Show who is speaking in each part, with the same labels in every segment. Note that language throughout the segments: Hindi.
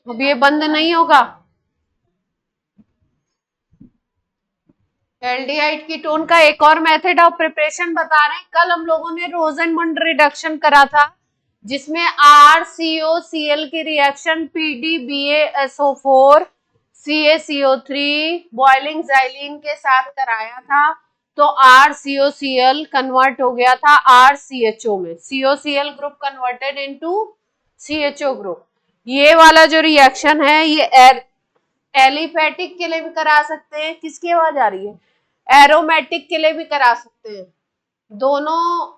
Speaker 1: अब ये बंद नहीं होगा। एल्डिहाइड कीटोन का एक और मेथड ऑफ प्रिपरेशन बता रहे हैं। कल हम लोगों ने रोजेनमुंड रिडक्शन करा था, जिसमें RCOCl की reaction PDBaSO4 CaCO3 boiling xylene के साथ कराया था। तो RCOCl कन्वर्ट हो गया था RCHO में, COCl group converted into CHO group. ये वाला जो रिएक्शन है ये एलिफेटिक के लिए भी करा सकते हैं, किसकी आवाज आ रही है, एरोमेटिक के लिए भी करा सकते हैं। दोनों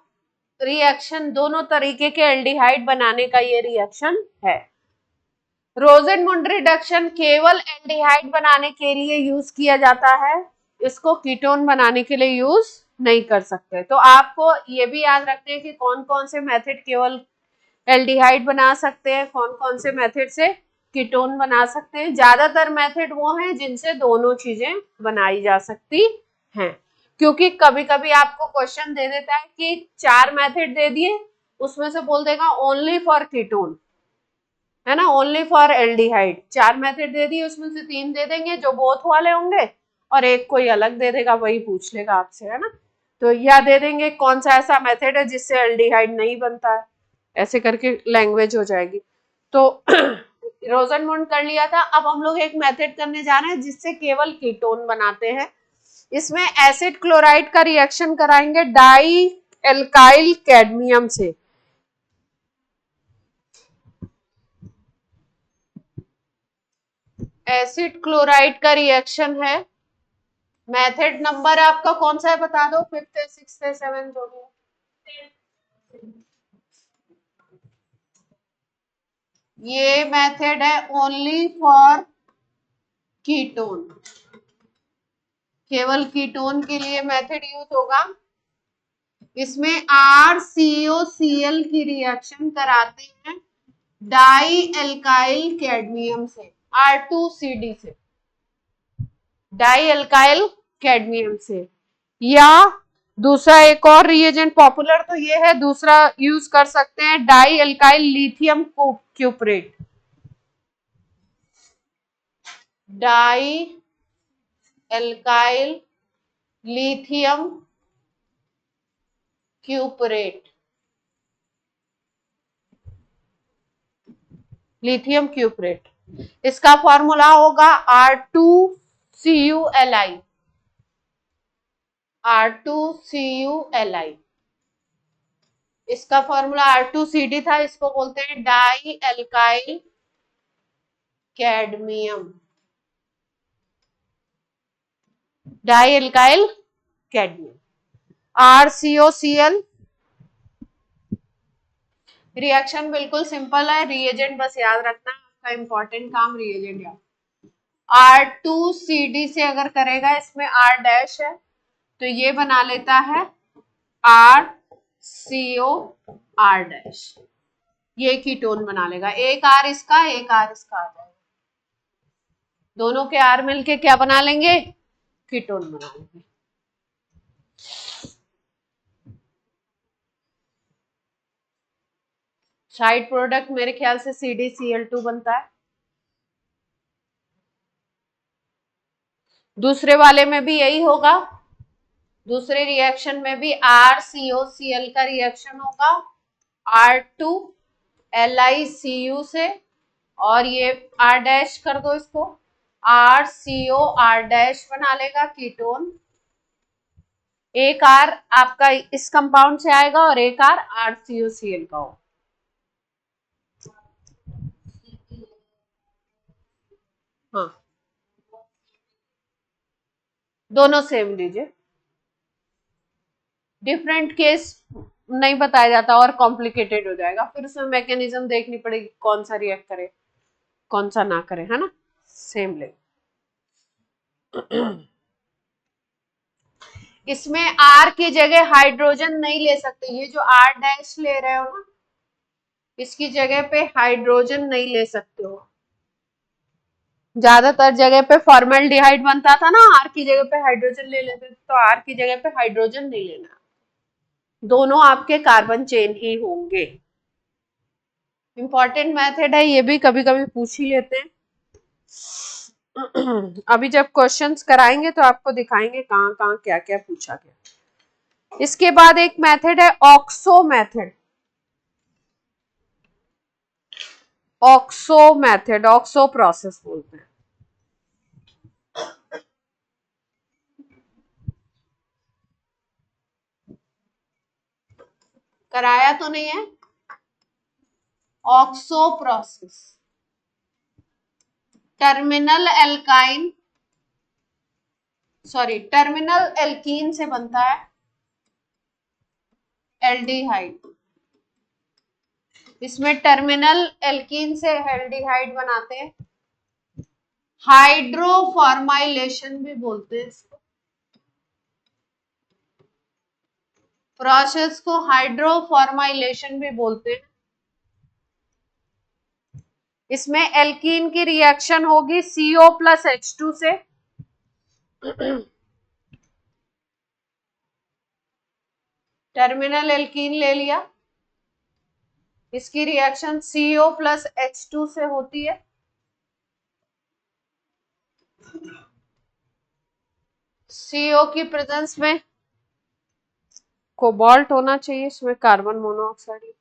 Speaker 1: रिएक्शन, दोनों तरीके के एल्डिहाइड बनाने का ये रिएक्शन है। रोजेनमुंड रिडक्शन केवल एल्डिहाइड बनाने के लिए यूज किया जाता है, इसको कीटोन बनाने के लिए यूज नहीं कर सकते। तो आपको ये भी याद रखते हैं कि कौन कौन से मेथड केवल एल्डिहाइड बना सकते हैं, कौन कौन से मेथड से कीटोन बना सकते हैं। ज्यादातर मेथड वो हैं जिनसे दोनों चीजें बनाई जा सकती हैं, क्योंकि कभी कभी आपको क्वेश्चन दे देता है कि 4 मेथड दे दिए, उसमें से बोल देगा ओनली फॉर कीटोन, है ना, ओनली फॉर एल्डिहाइड। 4 मेथड दे दिए, उसमें से 3 दे देंगे जो बोथ वाले होंगे, और एक कोई अलग दे देगा, वही पूछ लेगा आपसे, है ना। तो या दे देंगे कौन सा ऐसा मेथड है जिससे एल्डिहाइड नहीं बनता है, ऐसे करके लैंग्वेज हो जाएगी। तो रोजेनमुंड कर लिया था। अब हम लोग एक मेथड करने जा रहे हैं जिससे केवल कीटोन बनाते हैं। इसमें एसिड क्लोराइड का रिएक्शन कराएंगे डाई एल्काइल कैडमियम से। एसिड क्लोराइड का रिएक्शन है। मेथड नंबर आपका कौन सा है बता दो, 5th है, 6th है, 7th जो भी है। ये मेथड है ओनली फॉर कीटोन, केवल कीटोन के लिए मेथड यूज होगा। इसमें RCOCl की रिएक्शन कराते हैं डाई एल्काइल कैडमियम से, R2CD से, डाई एल्काइल कैडमियम से। या दूसरा एक और रिएजेंट पॉपुलर तो ये है, दूसरा यूज कर सकते हैं die alkyl lithium cuprate, di alkyl lithium cuprate, lithium cuprate. इसका फॉर्मूला होगा R2CuLi, R2CuLi। इसका फॉर्मूला R2CD था, इसको बोलते हैं die alkyl cadmium, dialkyl cadmium. RCOCl reaction बिल्कुल सिंपल है, रिएजेंट बस याद रखना, आपका इंपॉर्टेंट काम रिएजेंट याद। R2CD से अगर करेगा, इसमें R डैश है तो ये बना लेता है RCOR डैश, ये कीटोन बना लेगा। एक R इसका, एक R इसका आ जाएगा, दोनों के R मिलके क्या बना लेंगे, कीटोन बना लेंगे। साइड प्रोडक्ट मेरे ख्याल से CdCl2 बनता है। दूसरे वाले में भी यही होगा, दूसरे रिएक्शन में भी RCOCl का रिएक्शन होगा R2LiCu से, और ये R डैश कर दो इसको, RCOR डैश बना लेगा कीटोन। एक R आपका इस कंपाउंड से आएगा और एक R RCOCl का होगा। हाँ, दोनों सेम लीजिए, डिफरेंट केस नहीं बताया जाता और कॉम्प्लिकेटेड हो जाएगा, फिर उसमें मैकेनिज्म देखनी पड़ेगी कौन सा रिएक्ट करे कौन सा ना करे, है ना। सेम ले। इसमें R की जगह हाइड्रोजन नहीं ले सकते, ये जो R डैश ले रहे हो ना, इसकी जगह पे हाइड्रोजन नहीं ले सकते हो। ज्यादातर जगह पे फॉर्मेल्डिहाइड बनता था ना, आर की जगह पे हाइड्रोजन ले लेते थे, तो आर की जगह पे हाइड्रोजन नहीं लेना, दोनों आपके कार्बन चेन ही होंगे। इंपॉर्टेंट मेथड है, ये भी कभी कभी पूछ ही लेते हैं। अभी जब क्वेश्चंस कराएंगे तो आपको दिखाएंगे कहाँ कहाँ क्या क्या पूछा गया। इसके बाद एक मेथड है oxo method. Oxo method, oxo process बोलते हैं। कराया तो नहीं है। Oxo process terminal alkyne, sorry terminal alkene से बनता है एल्डिहाइड। इसमें टर्मिनल एल्कीन से एल्डिहाइड बनाते हैं। हाइड्रोफॉर्माइलेशन भी बोलते हैं इसको, प्रोसेस को हाइड्रोफॉर्माइलेशन भी बोलते हैं। इसमें एल्कीन की रिएक्शन होगी CO प्लस H2 से। टर्मिनल एल्कीन ले लिया, इसकी रिएक्शन CO प्लस H2 से होती है। CO की प्रेजेंस में कोबाल्ट होना चाहिए, इसमें कार्बन मोनोऑक्साइड।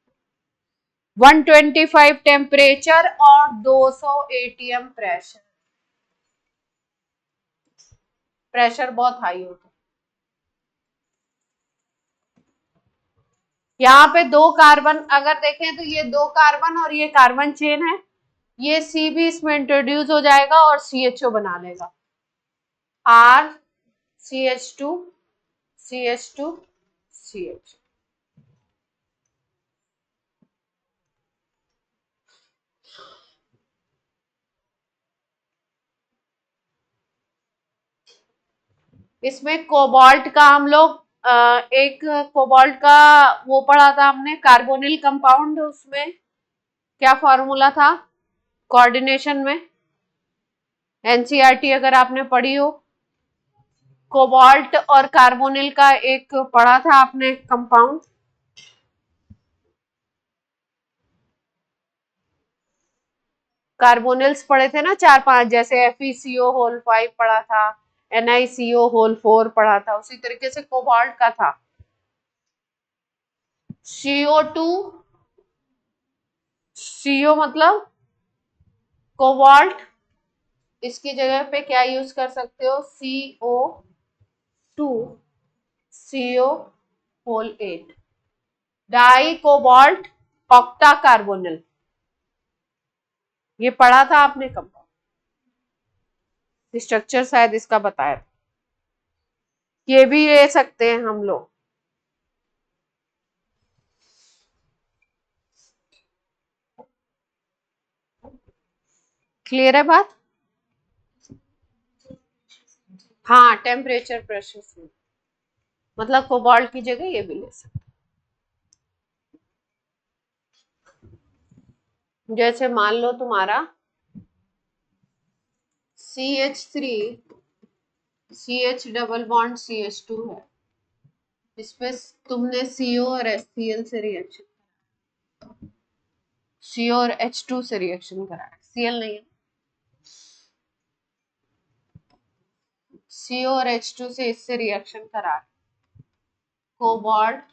Speaker 1: 125 टेम्परेचर और 200 ATM प्रेशर, प्रेशर बहुत हाई होता है। यहाँ पे दो कार्बन अगर देखें तो ये दो कार्बन और ये कार्बन चेन है, ये C भी इसमें इंट्रोड्यूस हो जाएगा और CHO बना लेगा, R CH2 CH2 CH। इसमें कोबाल्ट का हम लोग एक कोबाल्ट का वो पढ़ा था हमने, कार्बोनिल कंपाउंड, उसमें क्या फॉर्मूला था कोऑर्डिनेशन में, एनसीईआरटी अगर आपने पढ़ी हो। कोबाल्ट और कार्बोनिल का एक पढ़ा था आपने कंपाउंड, कार्बोनिल्स पढ़े थे ना 4-5, जैसे FeCO होल 5 पढ़ा था, NiCO होल 4 पढ़ा था, उसी तरीके से कोबाल्ट का था CO2, CO मतलब कोबाल्ट, इसकी जगह पे क्या यूज कर सकते हो CO2 CO whole 8, dicobalt octacarbonyl, ये पढ़ा था आपने कंपाउंड, स्ट्रक्चर शायद इसका बताया था। ये भी ले सकते हैं हम लोग। क्लियर है बात? हाँ, टेम्परेचर प्रेशर से, मतलब कोबाल्ट की जगह ये भी ले सकते। जैसे मान लो तुम्हारा CH3 CH double bond CH2 है, इसपे तुमने CO और HCl से रिएक्शन, CO और H2 से रिएक्शन कराया, Cl नहीं है, CO और H2 से इससे रिएक्शन करा, cobalt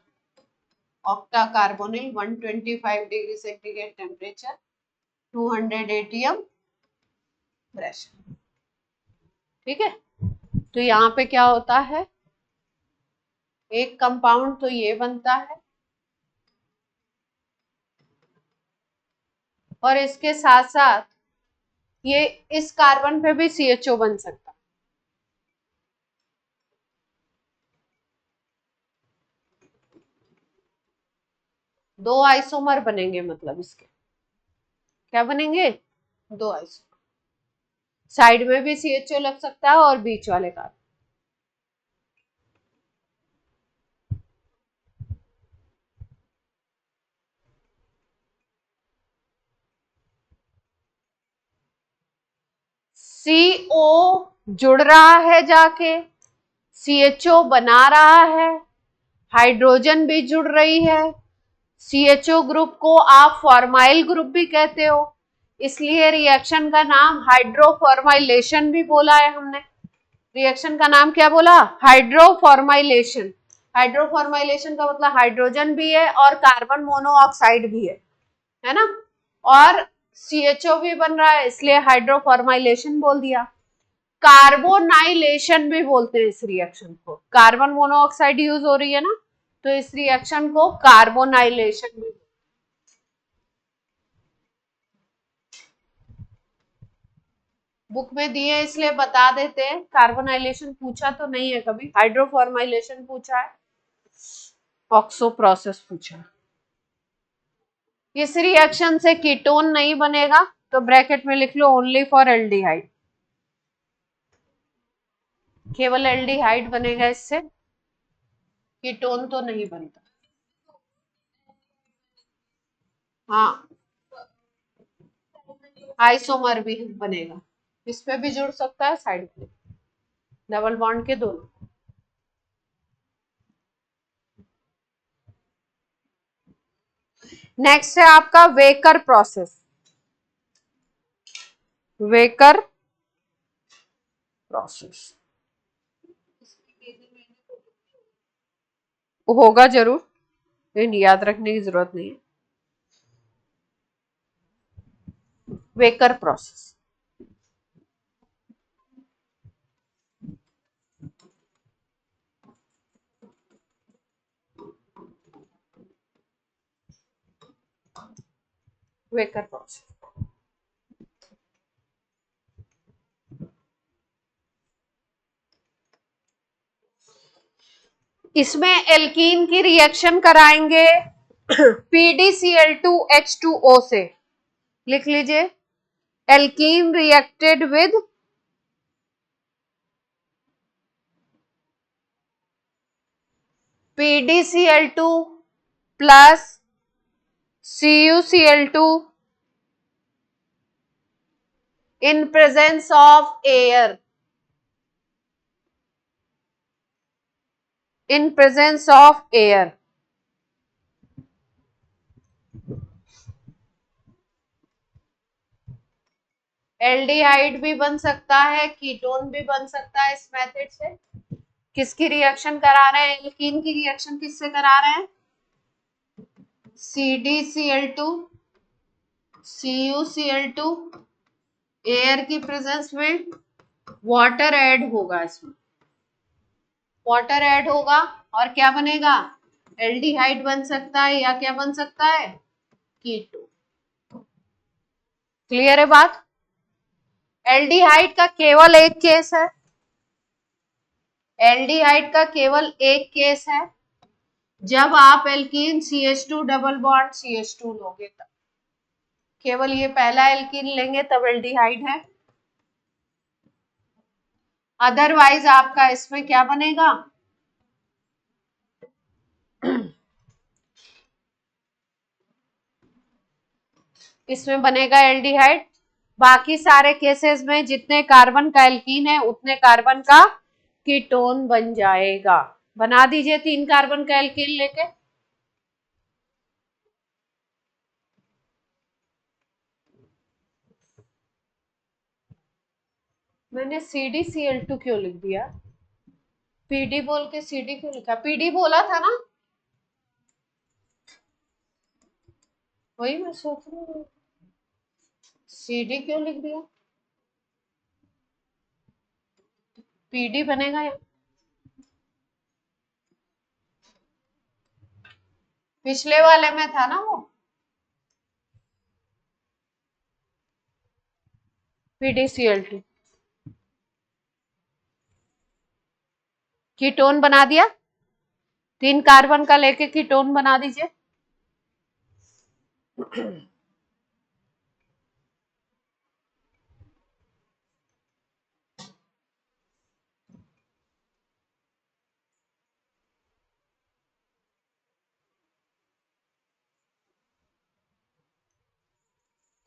Speaker 1: octa carbonyl 125 degree centigrade temperature 200 ATM pressure. ठीक है, तो यहाँ पे क्या होता है, एक कंपाउंड तो ये बनता है और इसके साथ साथ ये इस कार्बन पे भी CHO बन सकता है। दो आइसोमर बनेंगे, मतलब इसके क्या बनेंगे, दो आइसोमर, साइड में भी CHO लग सकता है और बीच वाले कार्बन। CO जुड़ रहा है जाके, CHO बना रहा है, हाइड्रोजन भी जुड़ रही है। CHO ग्रुप को आप फॉर्माइल ग्रुप भी कहते हो, इसलिए रिएक्शन का नाम हाइड्रोफॉर्माइलेशन भी बोला है हमने। रिएक्शन का नाम क्या बोला? हाइड्रोफॉर्माइलेशन। हाइड्रोफॉर्माइलेशन का मतलब हाइड्रोजन भी है और कार्बन मोनोऑक्साइड भी है ना, और CHO भी बन रहा है, इसलिए हाइड्रोफॉर्माइलेशन बोल दिया। कार्बोनाइलेशन भी बोलते हैं इस रिएक्शन को। कार्बन मोनोऑक्साइड यूज हो रही है ना, तो इस रिएक्शन को कार्बोनाइलेशन भी। बुक में दिए इसलिए बता देते हैं। कार्बोनाइलेशन पूछा तो नहीं है कभी, हाइड्रोफॉर्माइलेशन पूछा है, ऑक्सो प्रोसेस पूछा। इस रिएक्शन से कीटोन नहीं बनेगा, तो ब्रैकेट में लिख लो ओनली फॉर एल्डिहाइड। केवल एल्डिहाइड बनेगा इससे, कीटोन तो नहीं बनता। हाँ, आइसोमर भी बनेगा, इस पे भी जुड़ सकता है, साइड पे डबल बॉन्ड के दोनों। नेक्स्ट है आपका वेकर प्रोसेस। वेकर प्रोसेस होगा जरूर, लेकिन याद रखने की जरूरत नहीं है। Waker process, waker process. इसमें एल्कीन की रिएक्शन कराएंगे PdCl2H2O से। लिख लीजिए, alkene reacted with PdCl2 plus CuCl2 in presence of air, in presence of air। Aldehyde भी बन सकता है, कीटोन भी बन सकता है इस मेथड से। किसकी रिएक्शन करा रहे हैं? एल्कीन की रिएक्शन किससे करा रहे हैं? CdCl2 CuCl2, एयर की प्रेजेंस में वाटर ऐड होगा, इसमें वाटर ऐड होगा और क्या बनेगा? एल्डिहाइड बन सकता है, या क्या बन सकता है? कीटोन। क्लियर है बात? एल्डिहाइड का केवल एक केस है, एल्डिहाइड का केवल एक केस है, जब आप alkene CH2 double bond CH2 लोगे तब, केवल ये पहला एल्कीन लेंगे तब एल्डिहाइड है। अदरवाइज आपका इसमें क्या बनेगा? इसमें बनेगा एल्डिहाइड। बाकी सारे केसेस में जितने कार्बन का एल्कीन है उतने कार्बन का कीटोन बन जाएगा। बना दीजिए 3 कार्बन का एल्कीन लेके। मैंने CdCl2 क्यों लिख दिया? PD बोल के CD क्यों लिखा? PD बोला था ना, वही मैं सोच रही हूँ, CD क्यों लिख दिया? PD बनेगा या पिछले वाले में था ना वो PdCl2। कीटोन बना दिया, 3 कार्बन का लेके कीटोन बना दीजिए।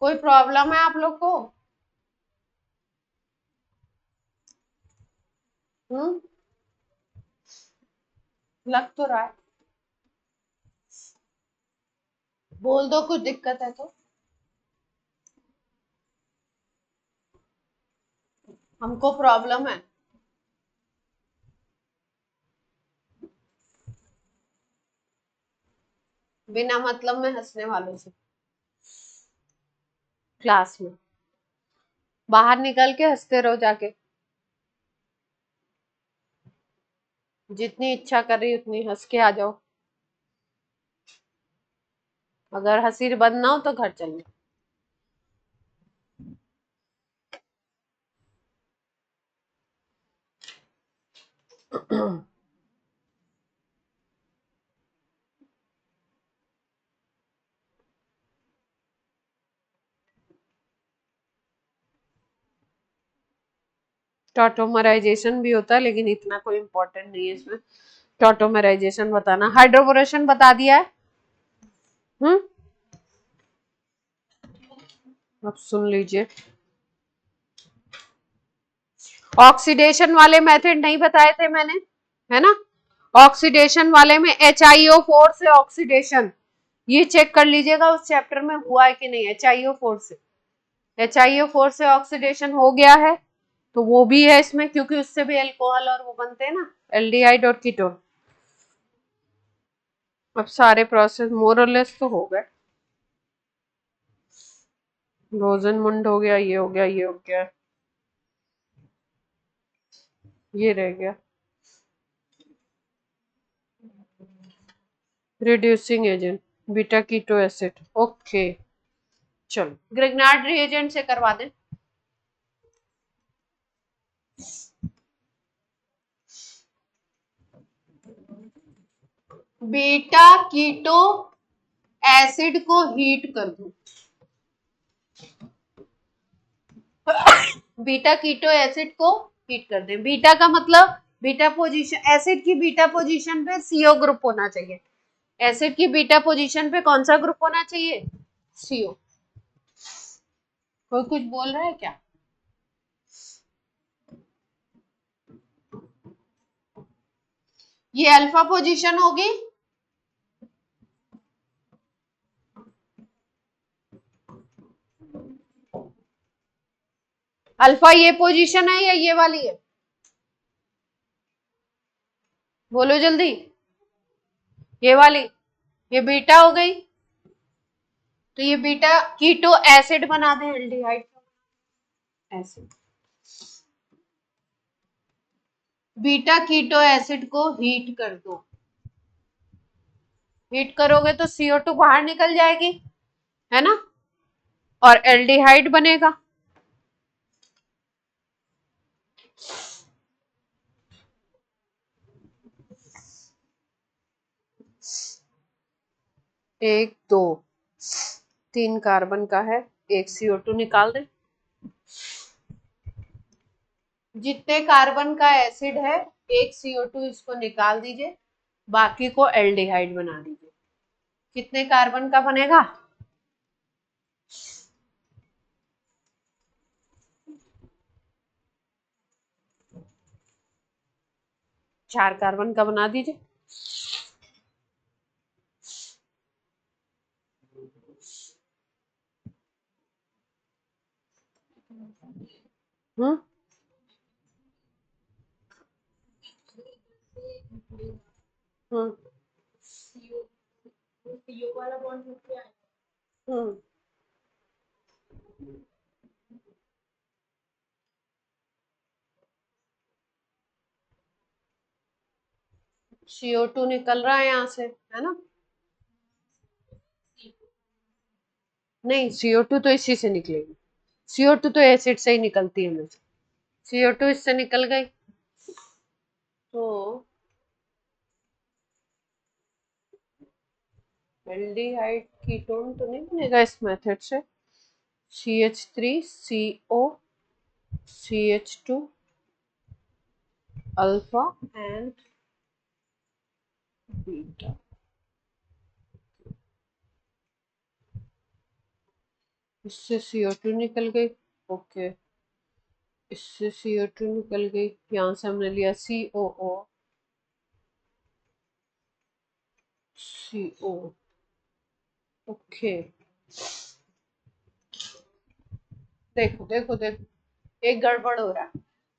Speaker 1: कोई प्रॉब्लम है आप लोग को? हम्म, लग तो रहा है। बोल दो कुछ दिक्कत है तो। हमको प्रॉब्लम है। बिना मतलब में हंसने वालों से क्लास में बाहर निकल के हंसते रहो जाके। जितनी इच्छा कर रही उतनी हंस के आ जाओ। अगर हंसी बंद ना हो तो घर चलो। टॉटोमराइजेशन भी होता है लेकिन इतना कोई इंपॉर्टेंट नहीं है इसमें। टॉटोमराइजेशन बताना। हाइड्रोबोरेशन बता दिया है। हम्म, अब सुन लीजिए। ऑक्सीडेशन वाले मेथड नहीं बताए थे मैंने, है ना। ऑक्सीडेशन वाले में HiO4 से ऑक्सीडेशन, ये चेक कर लीजिएगा उस चैप्टर में हुआ है कि नहीं। HiO4 से, HiO4 से ऑक्सीडेशन हो गया है तो वो भी है इसमें, क्योंकि उससे भी अल्कोहल और वो बनते हैं ना, एल्डिहाइड और कीटोन। अब सारे प्रोसेस मोर और लेस तो हो गए। रोजनमुंड हो गया, ये हो गया, ये हो गया, ये रह गया। Reducing agent beta keto acid, okay. चलो ग्रिग्नार्ड रिएजेंट से करवा दें। बीटा कीटो एसिड को हीट कर दो। बीटा कीटो एसिड को हीट कर दें। बीटा का मतलब बीटा पोजीशन, एसिड की बीटा पोजीशन पे CO ग्रुप होना चाहिए। एसिड की बीटा पोजीशन पे कौन सा ग्रुप होना चाहिए? CO। कोई कुछ बोल रहा है क्या? ये अल्फा पोजीशन होगी। अल्फा ये पोजीशन है या ये वाली है? बोलो जल्दी। ये वाली, ये बीटा हो गई। तो ये बीटा कीटो एसिड बना दें, aldehyde acid. Beta keto acid को हीट कर दो। हीट करोगे तो CO2 बाहर निकल जाएगी, है ना, और एल्डिहाइड बनेगा। एक, दो, 3 कार्बन का है, एक CO2 निकाल दे। जितने कार्बन का एसिड है, एक CO2 इसको निकाल दीजिए, बाकी को एल्डिहाइड बना दीजिए। कितने कार्बन का बनेगा? 4 कार्बन का बना दीजिए। हम्म, हम्म, हम्म। CO2 निकल रहा है यहाँ से, है ना। नहीं, CO2 तो इसी से निकलेगी। CO2 तो एसिड से ही निकलती है हमेशा। CO2 इससे निकल गई तो एल्डिहाइड कीटोन तो नहीं बनेगा इस मेथड से। CH3CO CH2 alpha and beta. इससे CO2 निकल गई, ओके। इससे CO2 निकल गई, यहां से हमने लिया COO, CO, ओके। देखो देखो देखो, एक गड़बड़ हो रहा है।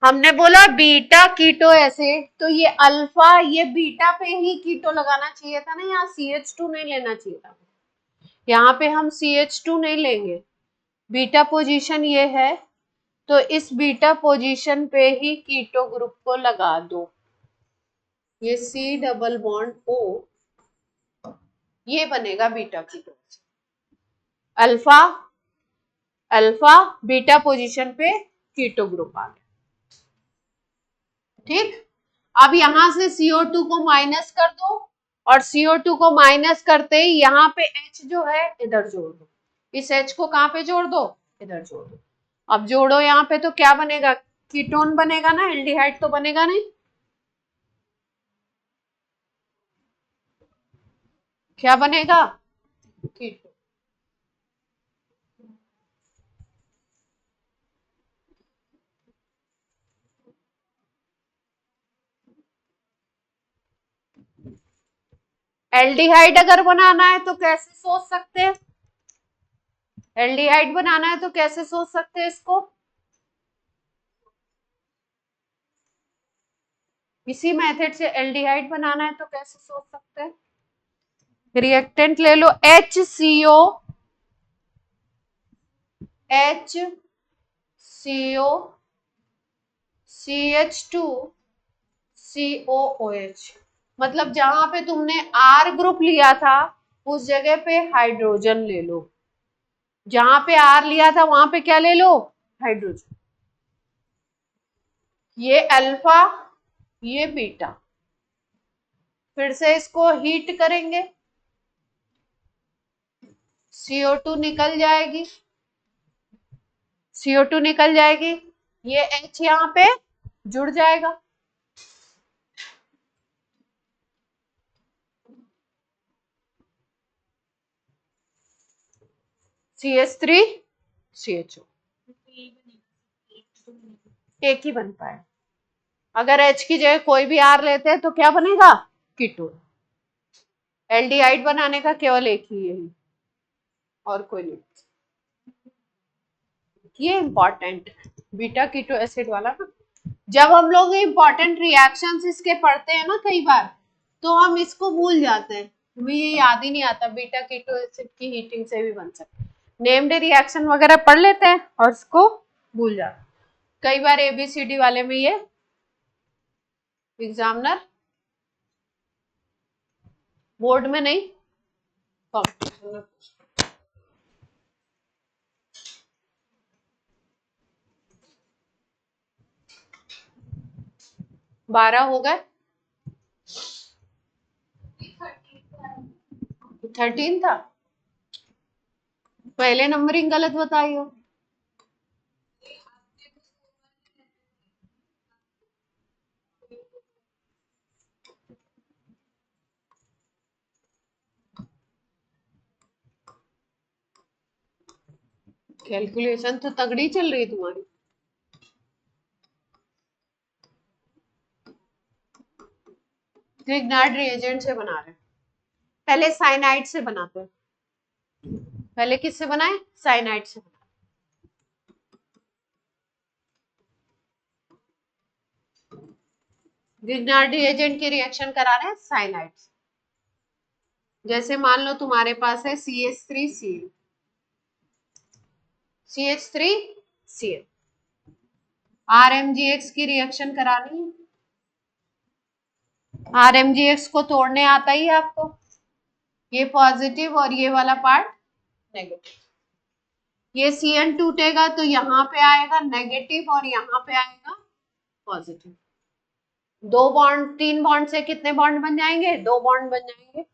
Speaker 1: हमने बोला बीटा कीटो एसिड, तो ये अल्फा, ये बीटा पे ही कीटो लगाना चाहिए था ना, यहाँ CH2 नहीं लेना चाहिए था। यहाँ पे हम CH2 नहीं लेंगे, बीटा पोजीशन ये है, तो इस बीटा पोजीशन पे ही कीटो ग्रुप को लगा दो। ये C डबल बॉन्ड O, ये बनेगा beta keto. Alpha alpha beta position पे कीटो ग्रुप आ गया, ठीक। अब यहां से CO2 को माइनस कर दो, और CO2 को माइनस करते ही यहाँ पे H जो है इधर जोड़ दो, इस H को कहां पे जोड़ दो, इधर जोड़ दो। अब जोड़ो यहाँ पे, तो क्या बनेगा, कीटोन बनेगा ना, एल्डिहाइड तो बनेगा नहीं। क्या बनेगा, कीटोन। एल्डिहाइड अगर बनाना है तो कैसे सोच सकते हैं, एल्डिहाइड बनाना है तो कैसे सोच सकते हैं इसको, इसी मेथड से एल्डिहाइड बनाना है तो कैसे सोच सकते हैं। रिएक्टेंट ले लो, HCO, HCO, CH2, COOH, मतलब जहां पे तुमने R ग्रुप लिया था उस जगह पे हाइड्रोजन ले लो, जहां पे R लिया था वहां पे क्या ले लो, हाइड्रोजन। ये अल्फा, ये बीटा, फिर से इसको हीट करेंगे, CO2 निकल जाएगी, CO2 निकल जाएगी, ये H यहाँ पे जुड़ जाएगा, CH3 CHO, एक ही बन पाए। अगर H की जगह कोई भी R लेते हैं तो क्या बनेगा, कीटोन। एल्डिहाइड बनाने का केवल एक ही यही, और कोई नहीं। ये इंपॉर्टेंट बीटा कीटो एसिड वाला ना, जब हम लोग इंपॉर्टेंट रिएक्शंस इसके पढ़ते हैं ना कई बार, तो हम इसको भूल जाते हैं, हमें ये याद ही नहीं आता बीटा कीटो एसिड की हीटिंग से भी बन सकता है। नेम्ड रिएक्शन वगैरह पढ़ लेते हैं और इसको भूल जाते हैं। कई बार ABCD वाले में ये एग्जामिनर बोर्ड में नहीं, कॉम्पिटिशन में। 12 हो गए, 13 था, पहले नंबरिंग गलत बताई हो। कैलकुलेशन तो तगड़ी चल रही है तुम्हारी। ग्रिग्नार्ड रिएजेंट से बना रहे हैं, पहले साइनाइड से बनाते हैं, पहले किससे बनाए, साइनाइड से। ग्रिग्नार्ड रिएजेंट की रिएक्शन करा रहे हैं साइनाइड से। जैसे मान लो तुम्हारे पास है CH3Cl, CH3Cl, RMGX की रिएक्शन करानी है, RMGX को तोड़ने आता ही है आपको, ये पॉजिटिव और ये वाला पार्ट नेगेटिव, ये Cn टूटेगा तो यहाँ पे आएगा नेगेटिव और यहाँ पे आएगा पॉजिटिव, 2 बॉन्ड 3 बॉन्ड से कितने बॉन्ड बन जाएंगे, 2 बॉन्ड बन जाएंगे।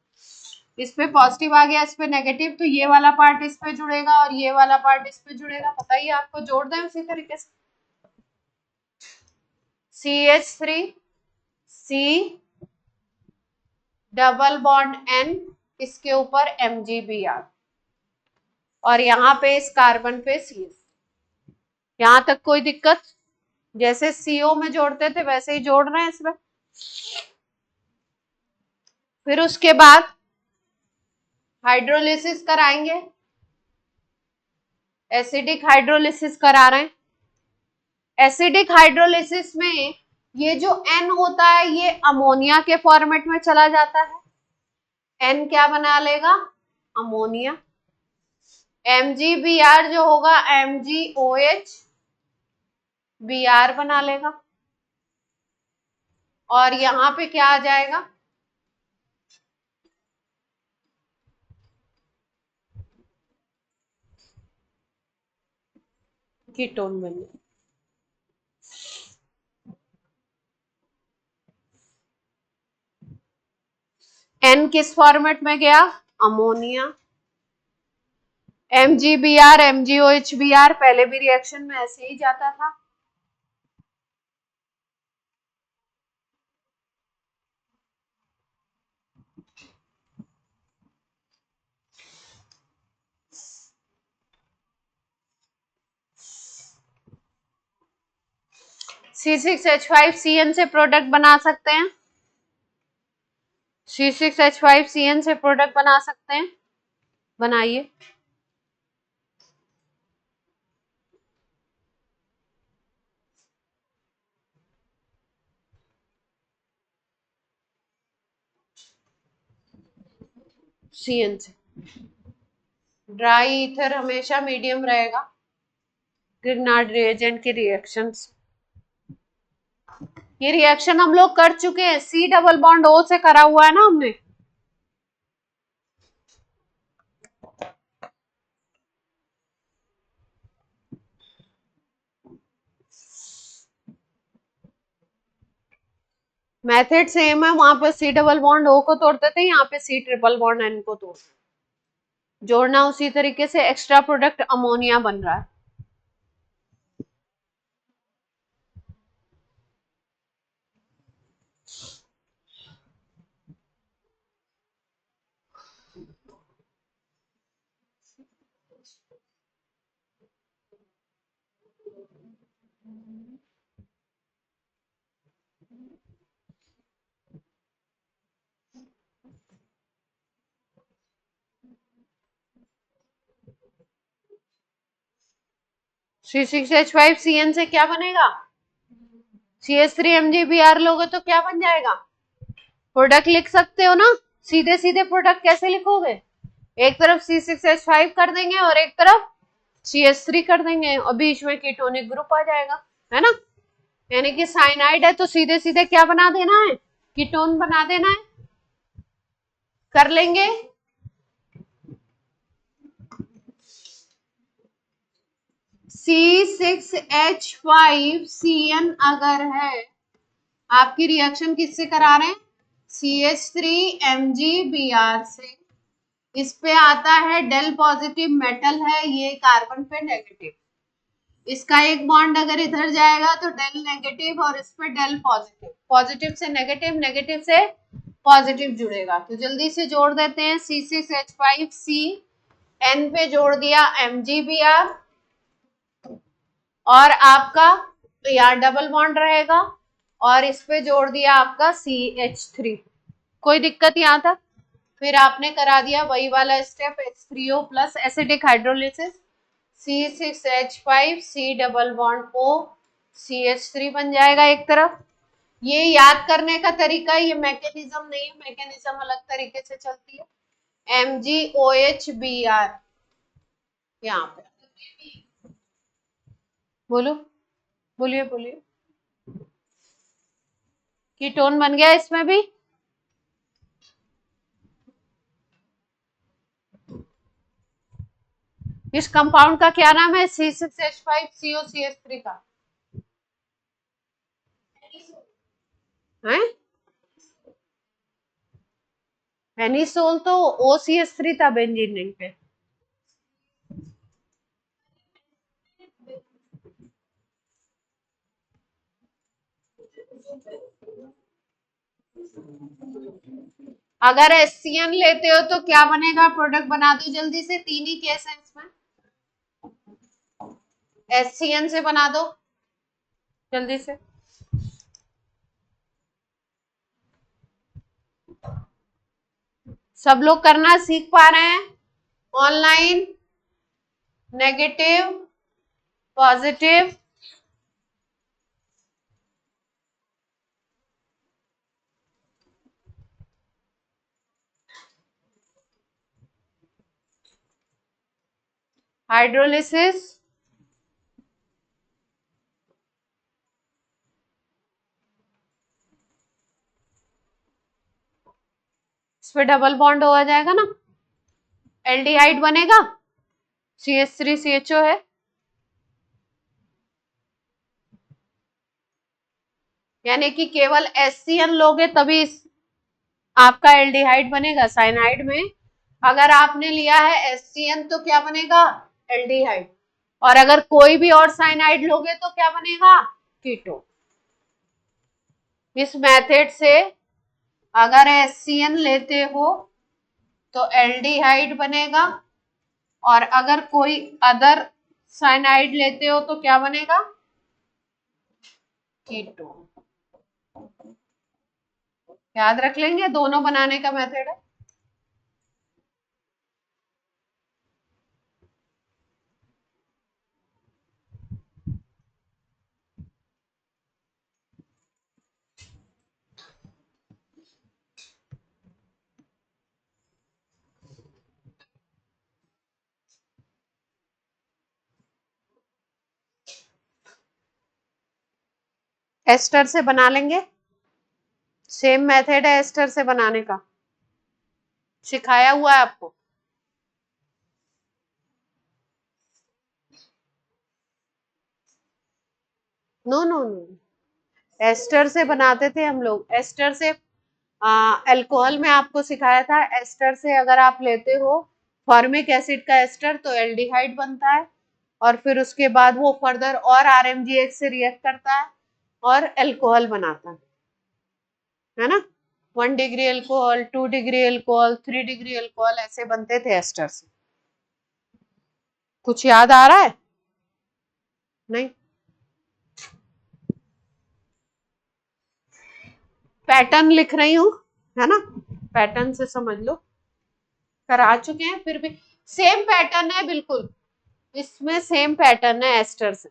Speaker 1: इस पे पॉजिटिव आ गया, इस पे नेगेटिव, तो ये वाला पार्ट इस पे जुड़ेगा और ये वाला पार्ट इस पे जुड़ेगा, पता ही आपको, जोड़ दें उसी तरीके से। CH3C डबल बॉन्ड N, इसके ऊपर MgBr, और यहाँ पे इस कार्बन पे CS। यहां तक कोई दिक्कत, जैसे CO में जोड़ते थे वैसे ही जोड़ रहे हैं इसमें। फिर उसके बाद हाइड्रोलिसिस कराएंगे, एसिडिक हाइड्रोलिसिस करा रहे हैं। एसिडिक हाइड्रोलिसिस में ये जो N होता है ये अमोनिया के फॉर्मेट में चला जाता है। N क्या बना लेगा? अमोनिया। MgBr जो होगा MgOH Br बना लेगा। और यहां पे क्या आ जाएगा? कीटोन बन जाएगा। N किस फॉर्मेट में गया? अमोनिया। MgBr MgOH Br पहले भी रिएक्शन में ऐसे ही जाता था। C6H5Cn से प्रोडक्ट बना सकते हैं। C6H5Cn से प्रोडक्ट बना सकते हैं, बनाइए। Cn से ड्राई ईथर हमेशा मीडियम रहेगा ग्रिग्नार्ड रिएजेंट के रिएक्शंस। ये रिएक्शन हम लोग कर चुके हैं, C डबल बॉन्ड O से करा हुआ है ना हमने। मेथड सेम है, वहां पे C डबल बॉन्ड O को तोड़ते थे, यहाँ पे C ट्रिपल बॉन्ड N को तोड़ते। जोड़ना उसी तरीके से, एक्स्ट्रा प्रोडक्ट अमोनिया बन रहा है। C6H5Cn से क्या बनेगा? CH3MgBr लोगे तो क्या बन जाएगा? प्रोडक्ट लिख सकते हो ना, सीधे सीधे प्रोडक्ट कैसे लिखोगे? एक तरफ C6H5 कर देंगे और एक तरफ CH3 कर देंगे और बीच में कीटोनिक ग्रुप आ जाएगा, है ना। यानी कि साइनाइड है तो सीधे सीधे क्या बना देना है? कीटोन बना देना है। कर लेंगे। C6H5Cn अगर है, आपकी रिएक्शन किससे करा रहे हैं? CH3MgBr से। इस पे आता है डेल पॉजिटिव मेटल है, ये कार्बन पे नेगेटिव। इसका एक बॉन्ड अगर इधर जाएगा तो डेल नेगेटिव और इस पे डेल पॉजिटिव, पॉजिटिव से नेगेटिव, नेगेटिव से पॉजिटिव जुड़ेगा। तो जल्दी से जोड़ देते हैं। C6H5C, N पे जोड़ दिया MgBr और आपका यहाँ डबल बॉन्ड रहेगा और इस पे जोड़ दिया आपका CH3। कोई दिक्कत यहाँ तक? फिर आपने करा दिया वही वाला step, H3O plus acidic hydrolysis, C6H5C double bond O CH3 बन जाएगा एक तरफ। ये याद करने का तरीका, ये मैकेनिज्म नहीं है, मैकेनिज्म अलग तरीके से चलती है। MgOH Br यहाँ पे, बोलो, बोलिए बोलिए। कीटोन बन गया इसमें भी। इस कंपाउंड का क्या नाम है? C6H5COCH3 का है। एनिसोल तो OCH3 था बेंजीन रिंग पे। अगर HCN लेते हो तो क्या बनेगा? प्रोडक्ट बना दो जल्दी से, तीन ही केस है इसमें। HCN से बना दो। जल्दी से। सब लोग करना सीख पा रहे हैं? ऑनलाइन, नेगेटिव, पॉजिटिव, हाइड्रोलिसिस, इस पे डबल बॉन्ड हो जाएगा ना, एल्डिहाइड बनेगा, CH3CHO है, यानी कि केवल HCN लोगे तभी आपका एल्डिहाइड बनेगा। साइनाइड में अगर आपने लिया है HCN तो क्या बनेगा? एल्डिहाइड। और अगर कोई भी और साइनाइड लोगे तो क्या बनेगा? कीटोन। इस मेथड से अगर HCN लेते हो तो एल्डिहाइड बनेगा, और अगर कोई अदर साइनाइड लेते हो तो क्या बनेगा? कीटोन। याद रख लेंगे, दोनों बनाने का मेथड है। एस्टर से बना लेंगे, सेम मेथड है एस्टर से बनाने का, सिखाया हुआ है आपको। नो नो नो, एस्टर से बनाते थे हम लोग। एस्टर से अल्कोहल में आपको सिखाया था। एस्टर से अगर आप लेते हो फॉर्मिक एसिड का एस्टर तो एल्डिहाइड बनता है, और फिर उसके बाद वो फर्दर और RMGH से रिएक्ट करता है और अल्कोहल बनाता है ना। 1 degree alcohol, 2 degree alcohol, 3 degree alcohol, ऐसे बनते थे एस्टर से। कुछ याद आ रहा है? नहीं? पैटर्न लिख रही हूं, है ना, पैटर्न से समझ लो। करा चुके हैं, फिर भी सेम पैटर्न है बिल्कुल, इसमें सेम पैटर्न है एस्टर से।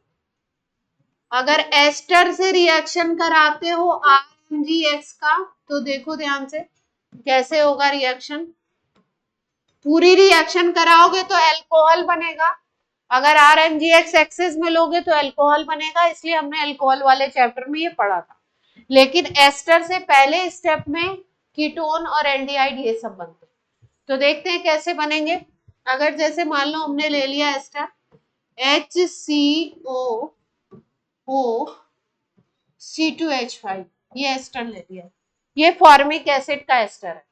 Speaker 1: अगर एस्टर से रिएक्शन कराते हो RMGX का तो देखो ध्यान से कैसे होगा रिएक्शन। पूरी रिएक्शन कराओगे तो अल्कोहल बनेगा, अगर RMGX एक्सेस में लोगे तो अल्कोहल बनेगा, इसलिए हमने अल्कोहल वाले चैप्टर में ये पढ़ा था। लेकिन एस्टर से पहले स्टेप में कीटोन और एल्डिहाइड ये सब बनते, तो देखते हैं कैसे बनेंगे। अगर जैसे मान लो हमने ले लिया एस्टर HCOO C2H5, ये एस्टर ले लिया, ये फॉर्मिक एसिड का एस्टर है।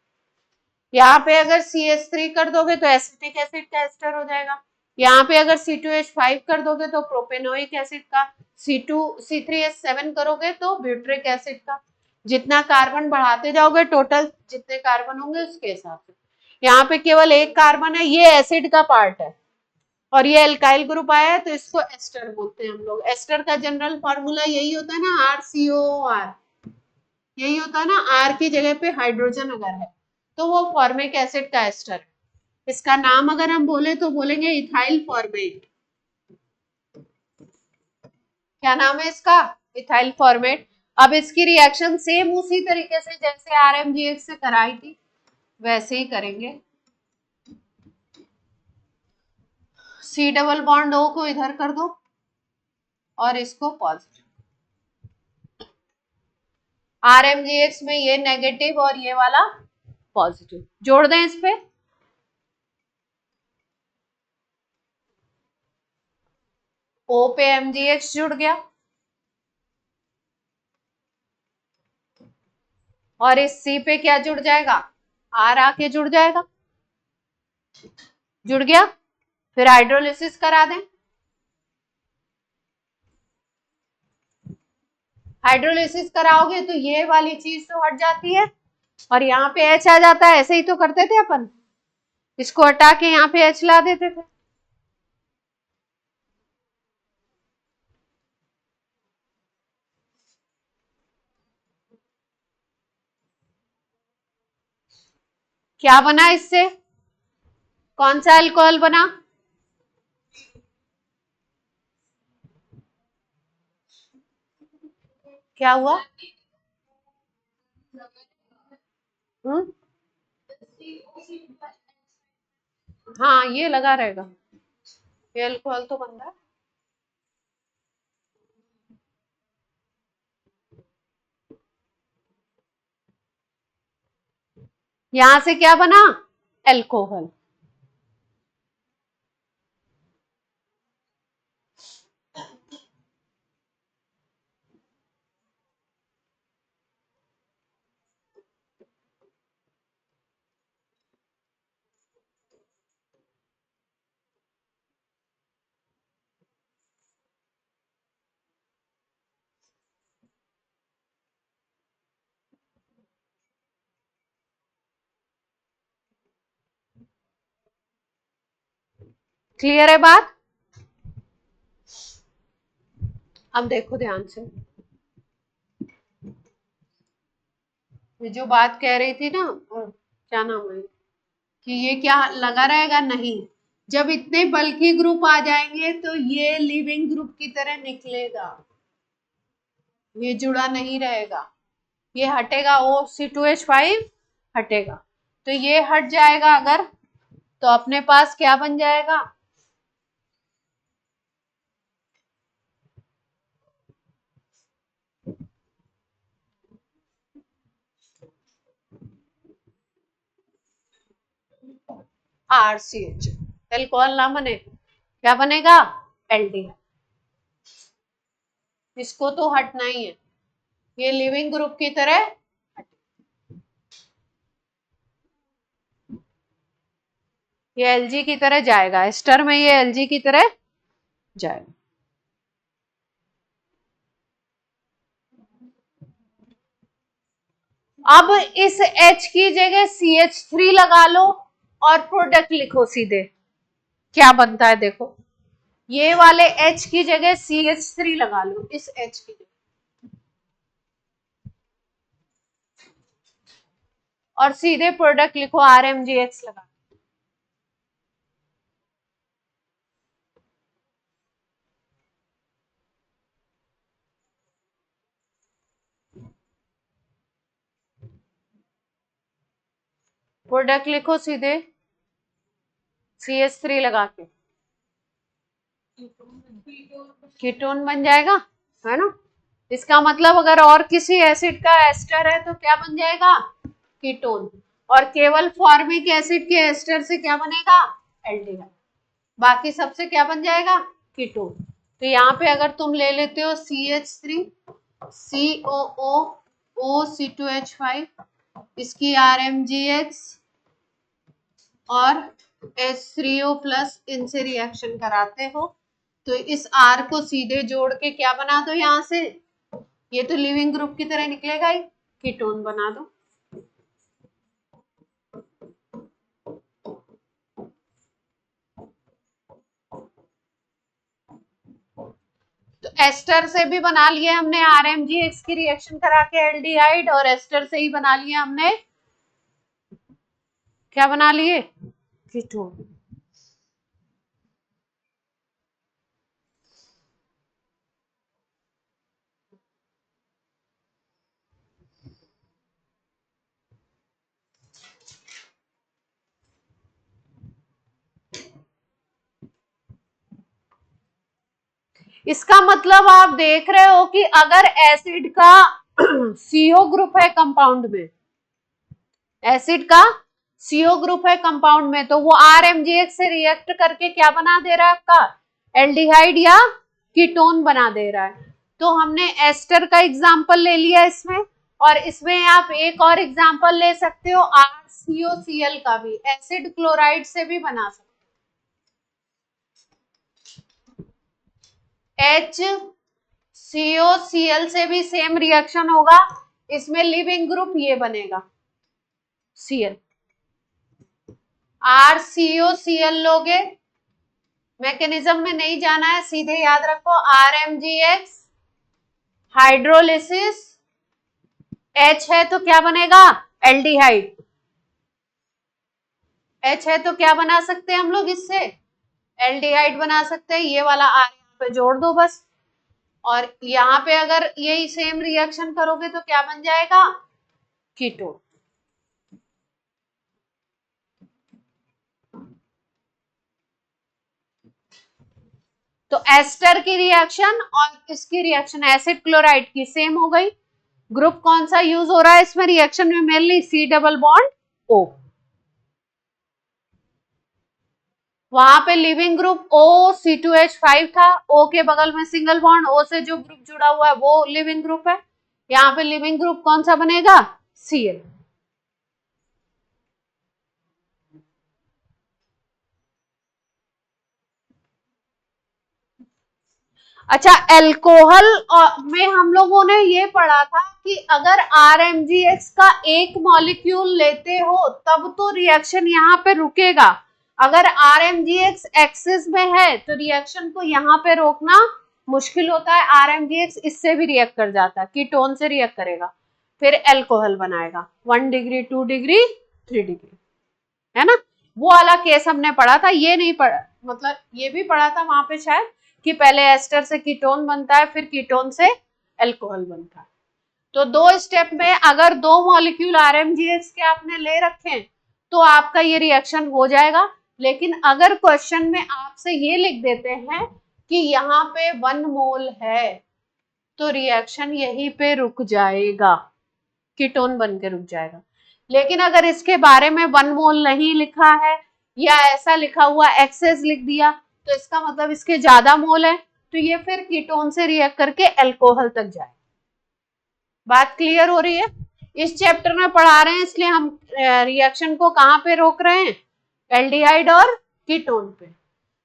Speaker 1: यहाँ पे अगर CH3 कर दोगे तो एसिटिक एसिड का एस्टर हो जाएगा, यहाँ पे अगर C2H5 कर दोगे तो प्रोपेनोइक एसिड का, C3H7 करोगे तो ब्यूट्रिक एसिड का। जितना कार्बन बढ़ाते जाओगे टोटल जितने कार्बन होंगे उसके हिसाब से। यहाँ पे केवल एक कार्बन है, ये एसिड का पार्ट है, और ये एल्काइल ग्रुप आया है तो इसको एस्टर बोलते हैं हम लोग। एस्टर का जनरल फॉर्मूला यही होता है ना, RCOOR, यही होता है ना, R की जगह पे हाइड्रोजन अगर है तो वो फॉर्मिक एसिड का एस्टर है। इसका नाम अगर हम बोले तो बोलेंगे इथाइल फॉर्मेट। क्या नाम है इसका? Ethyl format. अब इसकी रिएक्शन सेम उसी तरीके से जैसे RMGX से कराई थी वैसे ही करेंगे। C डबल बॉन्ड O को इधर कर दो और इसको पॉजिटिव। RMGX में ये नेगेटिव और ये वाला पॉजिटिव, जोड़ दें इस पे। O पे MgX जुड़ गया और इस C पे क्या जुड़ जाएगा? R आके जुड़ जाएगा। जुड़ गया, फिर हाइड्रोलिसिस करा दें। हाइड्रोलिसिस कराओगे तो ये वाली चीज तो हट जाती है और यहाँ पे H आ जाता है, ऐसे ही तो करते थे अपन, इसको हटा के यहाँ पे H ला देते थे। क्या बना इससे, कौन सा अल्कोहल बना, क्या हुआ? हम्म, हाँ ये लगा रहेगा, ये अल्कोहल तो बन रहा है। यहां से क्या बना, अल्कोहल। क्लियर है बात? अब देखो ध्यान से, ये जो बात कह रही थी ना, क्या नाम है, कि ये क्या लगा रहेगा, नहीं, जब इतने बल्कि ग्रुप आ जाएंगे तो ये लिविंग ग्रुप की तरह निकलेगा, ये जुड़ा नहीं रहेगा, ये हटेगा, O C2H5 हटेगा, तो ये हट जाएगा अगर, तो अपने पास क्या बन जाएगा, RCH, एल्कोहल ना बने, क्या बनेगा, एल्डिहाइड। इसको तो हटना ही है, ये लिविंग ग्रुप की तरह, ये Lg की तरह जाएगा, एस्टर में ये Lg की तरह जाएगा। अब इस H की जगह CH3 लगा लो और प्रोडक्ट लिखो सीधे, क्या बनता है देखो, ये वाले H की जगह CH3 लगा लो, इस H की जगह, और सीधे प्रोडक्ट लिखो RMGX लगा। प्रोडक्ट लिखो सीधे CH3 लगा के, कीटोन बन जाएगा, है ना। इसका मतलब अगर और किसी एसिड का एस्टर है तो क्या बन जाएगा, कीटोन, और केवल फॉर्मिक एसिड के एस्टर से क्या बनेगा, एल्डिहाइड, बाकी सबसे क्या बन जाएगा, कीटोन। तो यहाँ पे अगर तुम ले लेते हो CH3 COO OC2H5, इसकी RMGX और H3O प्लस इनसे रिएक्शन कराते हो, तो इस R को सीधे जोड़ के क्या बना दो, यहां से ये तो लिविंग ग्रुप की तरह निकलेगा ही, कीटोन बना दो। तो एस्टर से भी बना लिया हमने RMGX की रिएक्शन करा के एल्डिहाइड, और एस्टर से ही बना लिया हमने, क्या बना लिए, कीटोन। इसका मतलब आप देख रहे हो कि अगर एसिड का CO ग्रुप है कंपाउंड में, एसिड का CO ग्रुप है कंपाउंड में, तो वो RMGX से रिएक्ट करके क्या बना दे रहा है आपका, एल्डिहाइड या कीटोन बना दे रहा है। तो हमने एस्टर का एग्जांपल ले लिया इसमें, और इसमें आप एक और एग्जांपल ले सकते हो RCOCl का भी, एसिड क्लोराइड से भी बना सकते हो। HCOCl से भी सेम रिएक्शन होगा, इसमें लिविंग ग्रुप ये बनेगा Cl, RCOCl लोगे, मैकेनिज्म में नहीं जाना है, सीधे याद रखो RMGX हाइड्रोलिसिस H है तो क्या बनेगा, एल्डिहाइड, H है तो क्या बना सकते हैं हम लोग इससे, एल्डिहाइड बना सकते हैं, ये वाला R यहाँ पे जोड़ दो बस, और यहाँ पे अगर यही सेम रिएक्शन करोगे तो क्या बन जाएगा, कीटोन। तो एस्टर की रिएक्शन और इसकी रिएक्शन एसिड क्लोराइड की सेम हो गई। ग्रुप कौन सा यूज हो रहा है इसमें रिएक्शन में, mainly C double bond O। वहां पे लिविंग ग्रुप OC2H5 था, O के बगल में सिंगल बॉन्ड, O से जो ग्रुप जुड़ा हुआ है वो लिविंग ग्रुप है। यहाँ पे लिविंग ग्रुप कौन सा बनेगा, Cl। अच्छा, एल्कोहल में हम लोगों ने ये पढ़ा था कि अगर RMGX का एक मॉलिक्यूल लेते हो तब तो रिएक्शन यहाँ पे रुकेगा, अगर RMGX एक्सिस में है तो रिएक्शन को यहाँ पे रोकना मुश्किल होता है। RMGX इससे भी रिएक्ट कर जाता है, कीटोन से रिएक्ट करेगा, फिर एल्कोहल बनाएगा 1 डिग्री 2 डिग्री 3 डिग्री, है ना। वो वाला केस हमने पढ़ा था, ये नहीं पढ़ा, मतलब ये भी पढ़ा था वहां पे शायद कि पहले एस्टर से कीटोन बनता है फिर कीटोन से एल्कोहल बनता है। तो दो स्टेप में अगर दो मॉलिक्यूल RMGX के आपने ले रखे तो आपका ये रिएक्शन हो जाएगा। लेकिन अगर क्वेश्चन में आपसे ये लिख देते हैं कि यहाँ पे 1 मोल है तो रिएक्शन यहीं पे रुक जाएगा, कीटोन बन के रुक जाएगा। लेकिन अगर इसके बारे में 1 मोल नहीं लिखा है या ऐसा लिखा हुआ एक्सेस लिख दिया तो इसका मतलब इसके ज्यादा मोल है, तो ये फिर कीटोन से रिएक्ट करके एल्कोहल तक जाए। बात क्लियर हो रही है। इस चैप्टर में पढ़ा रहे हैं इसलिए हम रिएक्शन को कहां पे रोक रहे हैं, एल्डिहाइड और कीटोन पे,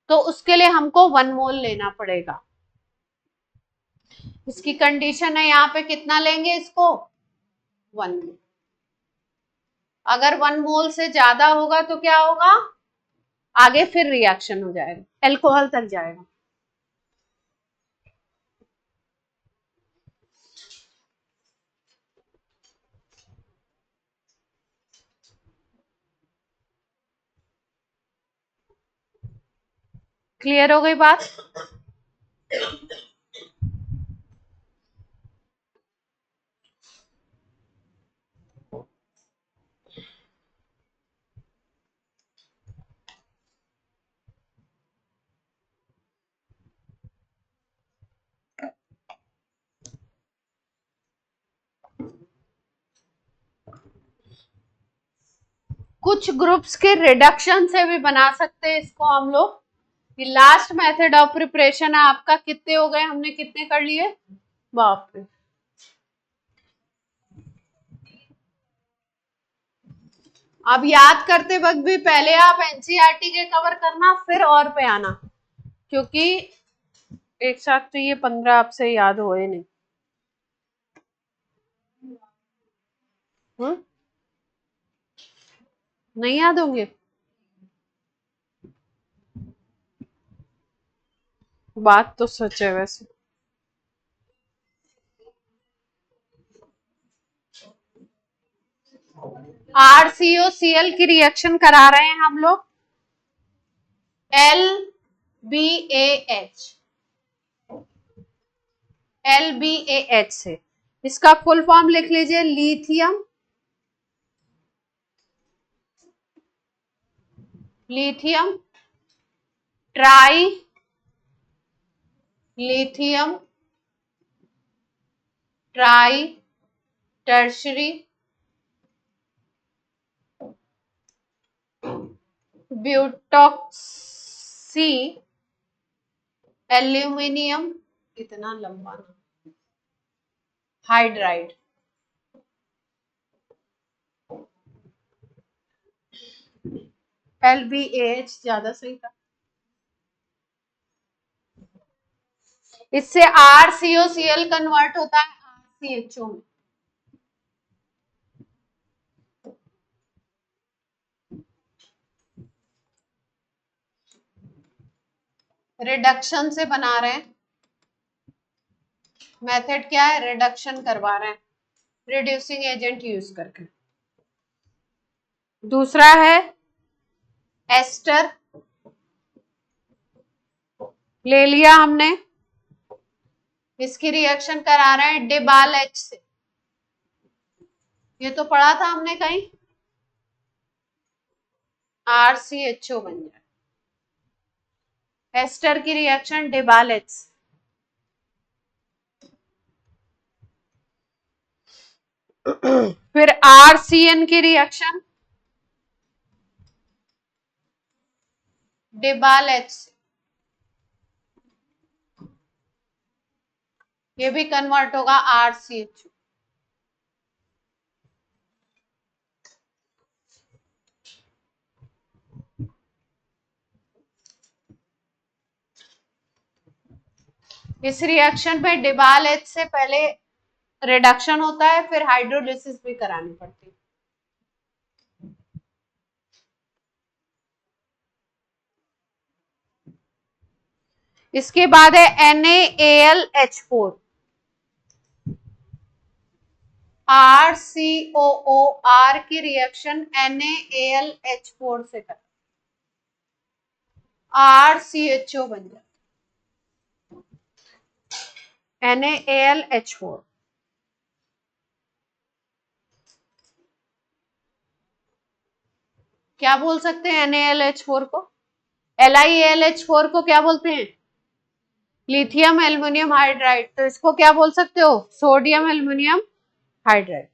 Speaker 1: तो उसके लिए हमको 1 मोल लेना पड़ेगा। इसकी कंडीशन है यहाँ पे कितना लेंगे इसको, 1 मोल। अगर 1 मोल से ज्यादा होगा तो क्या होगा, आगे फिर रिएक्शन हो जाएगा, एल्कोहल तक जाएगा। क्लियर हो गई बात। कुछ ग्रुप्स के रिडक्शन से भी बना सकते हैं इसको हम लोग। ये लास्ट मेथड ऑफ प्रिपरेशन है आपका। कितने हो गए, हमने कितने कर लिए, बाप रे। अब याद करते वक्त भी पहले आप एनसीईआरटी के कवर करना फिर और पे आना, क्योंकि एक साथ तो ये 15 आपसे याद होए नहीं। नहीं याद होंगे, बात तो सच है वैसे। RCOCl की रिएक्शन करा रहे हैं हम लोग, LBAH से। इसका फुल फॉर्म लिख लीजिए, lithium tri lithium tri tertiary butoxy aluminium, इतना लंबा ना, हाइड्राइड। LBAH ज्यादा सही था। इससे RCOCl कन्वर्ट होता है RCHO में। रिडक्शन से बना रहे हैं, मेथड क्या है, रिडक्शन करवा रहे हैं रिड्यूसिंग एजेंट यूज करके। दूसरा है एस्टर ले लिया हमने, इसकी रिएक्शन करा रहे हैं डिबाल एच से, ये तो पढ़ा था हमने कहीं, RCHO बन जाए, एस्टर की रिएक्शन डिबाल एच। फिर RCN की रिएक्शन डिबाल एच से, ये भी कन्वर्ट होगा RCHO। इस रिएक्शन पे डिबाल एच से पहले रिडक्शन होता है, फिर हाइड्रोलिसिस भी करानी पड़ती है। इसके बाद है NaAlH4, RCOOR की रिएक्शन NaAlH4 से कर, RCHO बन जाता, NaAlH4। क्या बोल सकते हैं NaAlH4 को? LiAlH4 को क्या बोलते हैं? Lithium aluminium hydride. तो इसको क्या बोल सकते हो? Sodium aluminium hydride.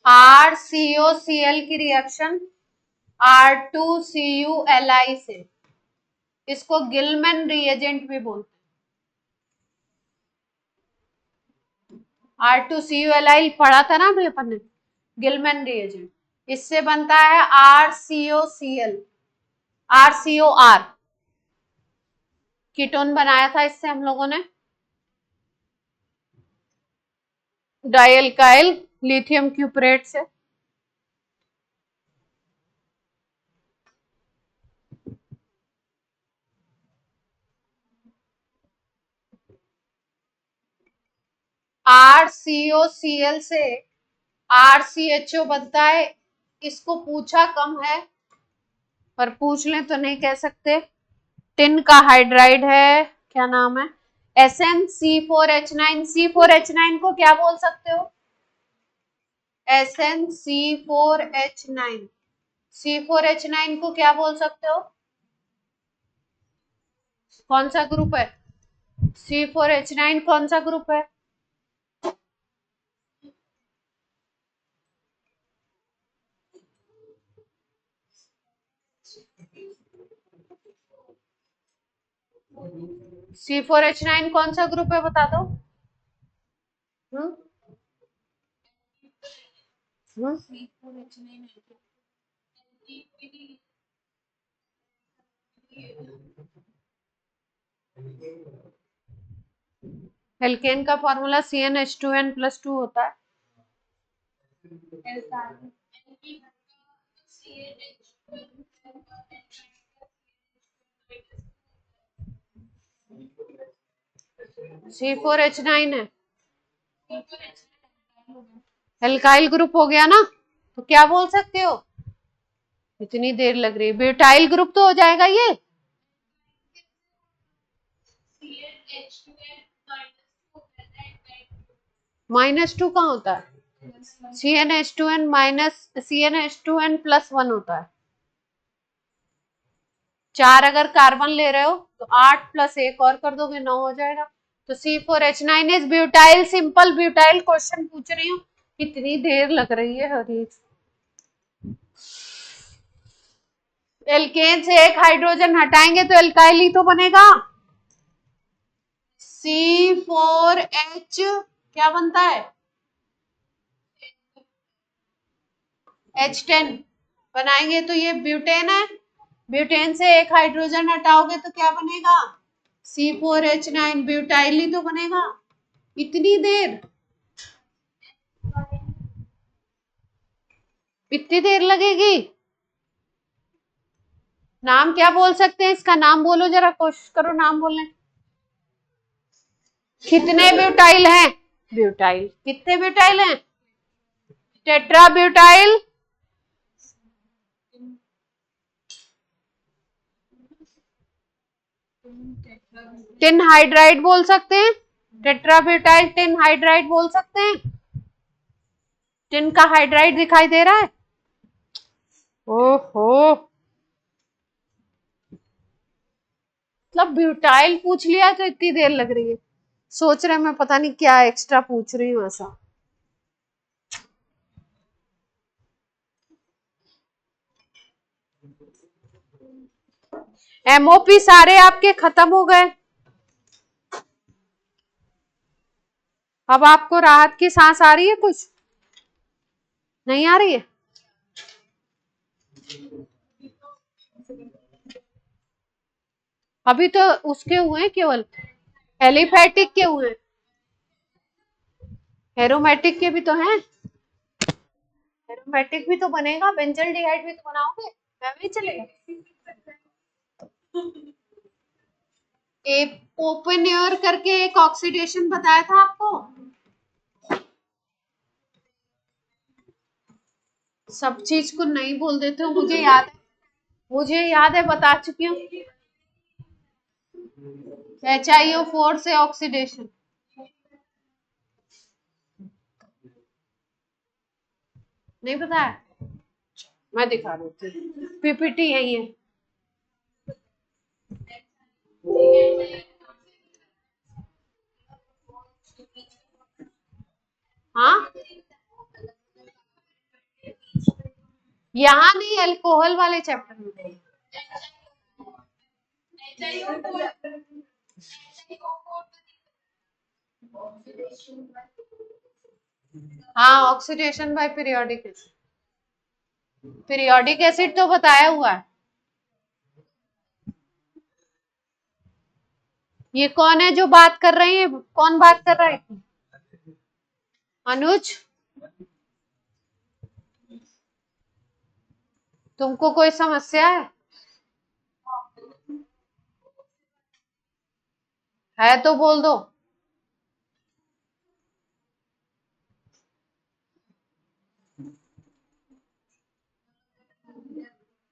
Speaker 1: RCOCl की रिएक्शन R2CuLi से, इसको गिलमैन रिएजेंट भी बोलते हैं। R2CuLi पढ़ा था ना अभी अपन ने, गिलमैन रिएजेंट। इससे बनता है RCOCl, RCOR, कीटोन बनाया था इससे हम लोगों ने, डाइल्काइल लिथियम क्यूपरेट से। RCOCl से RCHO बनता है, इसको पूछा कम है पर पूछ लें तो नहीं कह सकते। टिन का हाइड्राइड है, क्या नाम है? SnC4H9। C4H9 को क्या बोल सकते हो? SnC4H9। C4H9 को क्या बोल सकते हो? कौन सा ग्रुप है? C4H9 कौन सा ग्रुप है? C4H9 कौन सा ग्रुप है बता दो। एल्केन का फॉर्मूला CnH2n+2 होता है। C4H9 है, एल्काइल ग्रुप हो गया ना, तो क्या बोल सकते हो? इतनी देर लग रही है, ब्यूटाइल ग्रुप तो हो जाएगा ये। -2 कहाँ होता है? CnH2n CnH2n+1 होता है। 4 अगर कार्बन ले रहे हो तो 8 + 1 और कर दोगे 9 हो जाएगा। तो C4H9 is butyl, simple butyl question पूछ रही हूँ, कितनी देर लग रही है हरी। एल्केन से एक हाइड्रोजन हटाएंगे तो एल्काइल ही तो बनेगा। C4H क्या बनता है? H10 बनाएंगे तो ये ब्यूटेन है, ब्यूटेन से एक हाइड्रोजन हटाओगे तो क्या बनेगा? C4H9, ब्यूटाइल ही तो बनेगा। इतनी देर इतनी देर लगेगी? नाम क्या बोल सकते हैं इसका? नाम बोलो जरा, कोशिश करो नाम बोलने। कितने ब्यूटाइल हैं? ब्यूटाइल कितने ब्यूटाइल हैं? Tetra butyl. टिन हाइड्राइड बोल सकते हैं। टेट्रा ब्यूटाइल टिन हाइड्राइड बोल सकते हैं। टिन का हाइड्राइड दिखाई दे रहा है? ओहो, मतलब ब्यूटाइल पूछ लिया तो इतनी देर लग रही है। सोच रहे मैं पता नहीं क्या एक्स्ट्रा पूछ रही हूँ ऐसा। एमओपी सारे आपके खत्म हो गए। अब आपको राहत की सांस आ रही है? कुछ नहीं आ रही है? अभी तो उसके हुए हैं केवल, एलिफेटिक के हुए हैं। एरोमेटिक के भी तो हैं। एरोमेटिक भी तो बनेगा, बेंजल डिहाइड भी तो बनाओगे, मैं भी चलेगा। एक ओपन एयर करके एक ऑक्सीडेशन बताया था आपको। सब चीज को नहीं बोल देते हो, मुझे याद है बता चुकी हूँ। HiO4 से ऑक्सीडेशन नहीं पता है? मैं दिखा देती हूँ, पीपीटी है ये। हाँ, यहाँ नहीं, अल्कोहल वाले चैप्टर में। हाँ, oxidation by periodic acid. Periodic acid तो बताया हुआ है। ये कौन है जो बात कर रही है? कौन बात कर रहा है? अनुज, तुमको कोई समस्या है तो बोल दो।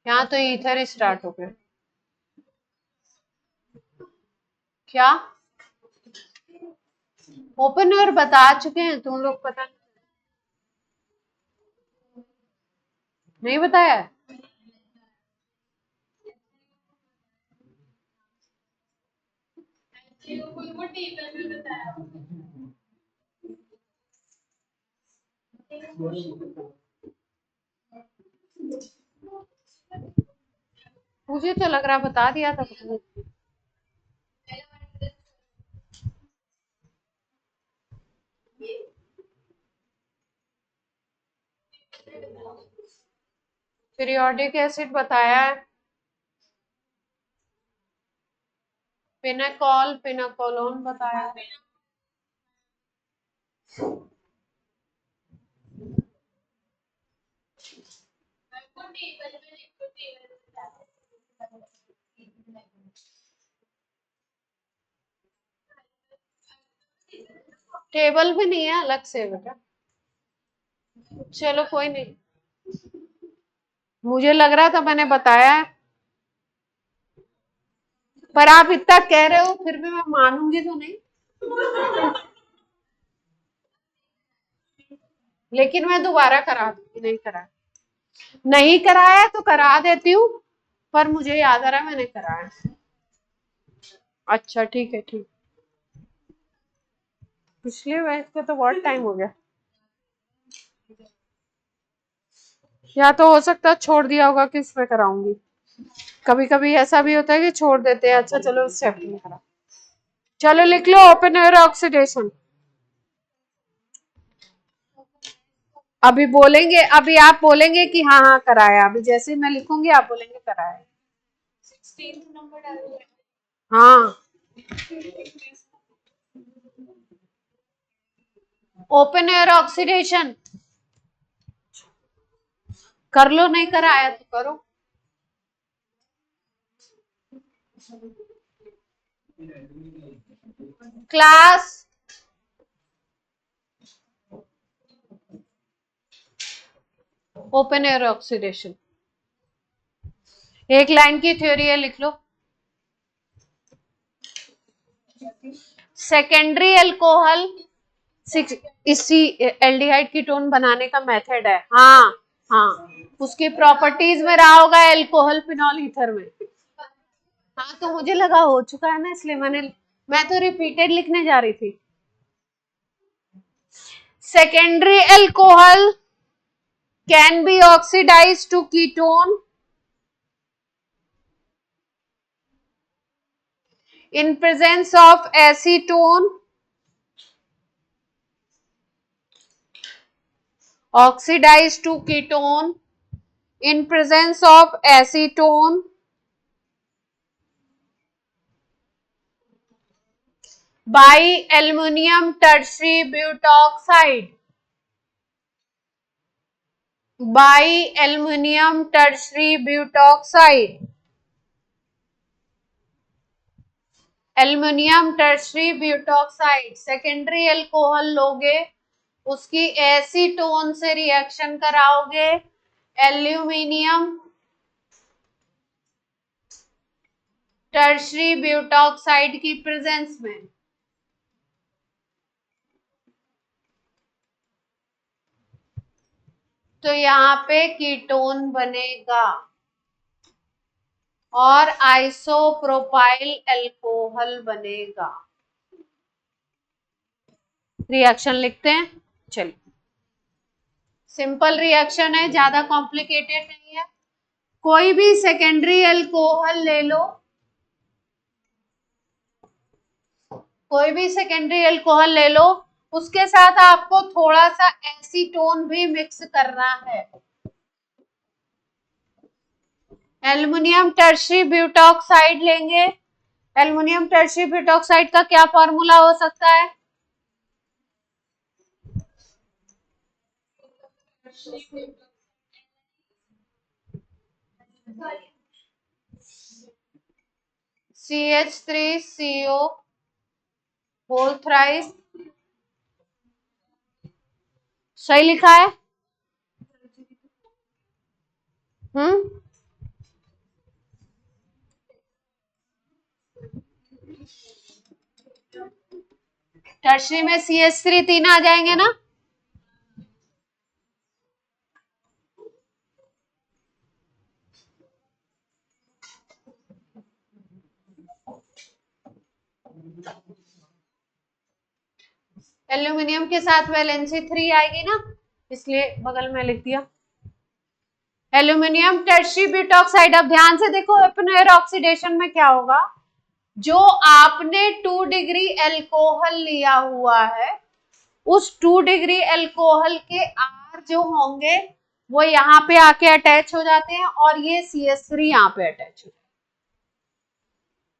Speaker 1: यहाँ तो ईथर स्टार्ट हो गया। क्या? ओपन एयर बता चुके हैं तुम लोग, पता नहीं बताया है? मुझे तो लग रहा बता दिया था तुमने। पीरियोडिक एसिड बताया है, पिनाकोल पिनाकोलोन बताया है। टेबल भी नहीं है अलग से बेटा। चलो कोई नहीं, मुझे लग रहा था मैंने बताया है, पर आप इतना कह रहे हो फिर भी मैं मानूंगी तो नहीं। लेकिन मैं दोबारा करा दूंगी, नहीं करा, नहीं कराया तो करा देती हूँ, पर मुझे याद आ रहा है मैंने कराया। अच्छा ठीक है, ठीक। पिछले बैच को तो बहुत टाइम हो गया, या तो हो सकता है छोड़ दिया होगा कि इसमें कराऊंगी। कभी कभी ऐसा भी होता है कि छोड़ देते हैं। अच्छा चलो इस चैप्टर में करा। चलो लिख लो ओपन एयर ऑक्सीडेशन। अभी बोलेंगे, अभी आप बोलेंगे कि हाँ हाँ कराया, अभी जैसे ही मैं लिखूंगी आप बोलेंगे कराया। 16 नंबर डाल। हाँ, ओपन एयर ऑक्सीडेशन कर लो, नहीं कराया तो करो। क्लास ओपन एयर ऑक्सीडेशन, एक लाइन की थ्योरी है, लिख लो। सेकेंडरी अल्कोहल इसी एल्डिहाइड कीटोन बनाने का मेथड है। हाँ हाँ, उसकी प्रॉपर्टीज में रहा होगा एल्कोहल फिनॉल ईथर में। हाँ तो मुझे लगा हो चुका है ना, इसलिए मैं तो रिपीटेड लिखने जा रही थी। Secondary alcohol can be oxidised to ketone in presence of acetone, oxidized to ketone in presence of acetone by aluminum tertiary butoxide, by aluminum tertiary butoxide, aluminium tertiary butoxide. Secondary alcohol लोगे, उसकी एसीटोन से रिएक्शन कराओगे एल्यूमिनियम टर्शरी ब्यूटॉक्साइड की प्रेजेंस में। तो यहाँ पे कीटोन बनेगा और आइसोप्रोपाइल अल्कोहल बनेगा। रिएक्शन लिखते हैं, चलिए। सिंपल रिएक्शन है, ज्यादा कॉम्प्लिकेटेड नहीं है। कोई भी सेकेंडरी अल्कोहल ले लो, कोई भी सेकेंडरी अल्कोहल ले लो, उसके साथ आपको थोड़ा सा एसीटोन भी मिक्स करना है। एल्युमिनियम टर्शरी ब्यूटॉक्साइड लेंगे। एल्युमिनियम टर्शरी ब्यूटॉक्साइड का क्या फॉर्मूला हो सकता है? CH3CO whole thrice. सही लिखा है? टर्शरी में CH3 तीन आ जाएंगे ना? एल्यूमिनियम के साथ वैलेंसी 3 आएगी ना, इसलिए बगल में लिख दिया एल्यूमिनियम टर्शरी ब्यूटॉक्साइड। अब ध्यान से देखो, ओपन एयर ऑक्सीडेशन में क्या होगा, जो आपने 2 डिग्री अल्कोहल लिया हुआ है, उस 2 डिग्री अल्कोहल के आर जो होंगे वो यहाँ पे आके अटैच हो जाते हैं और ये CH3 यहाँ पे अटैच हो जाते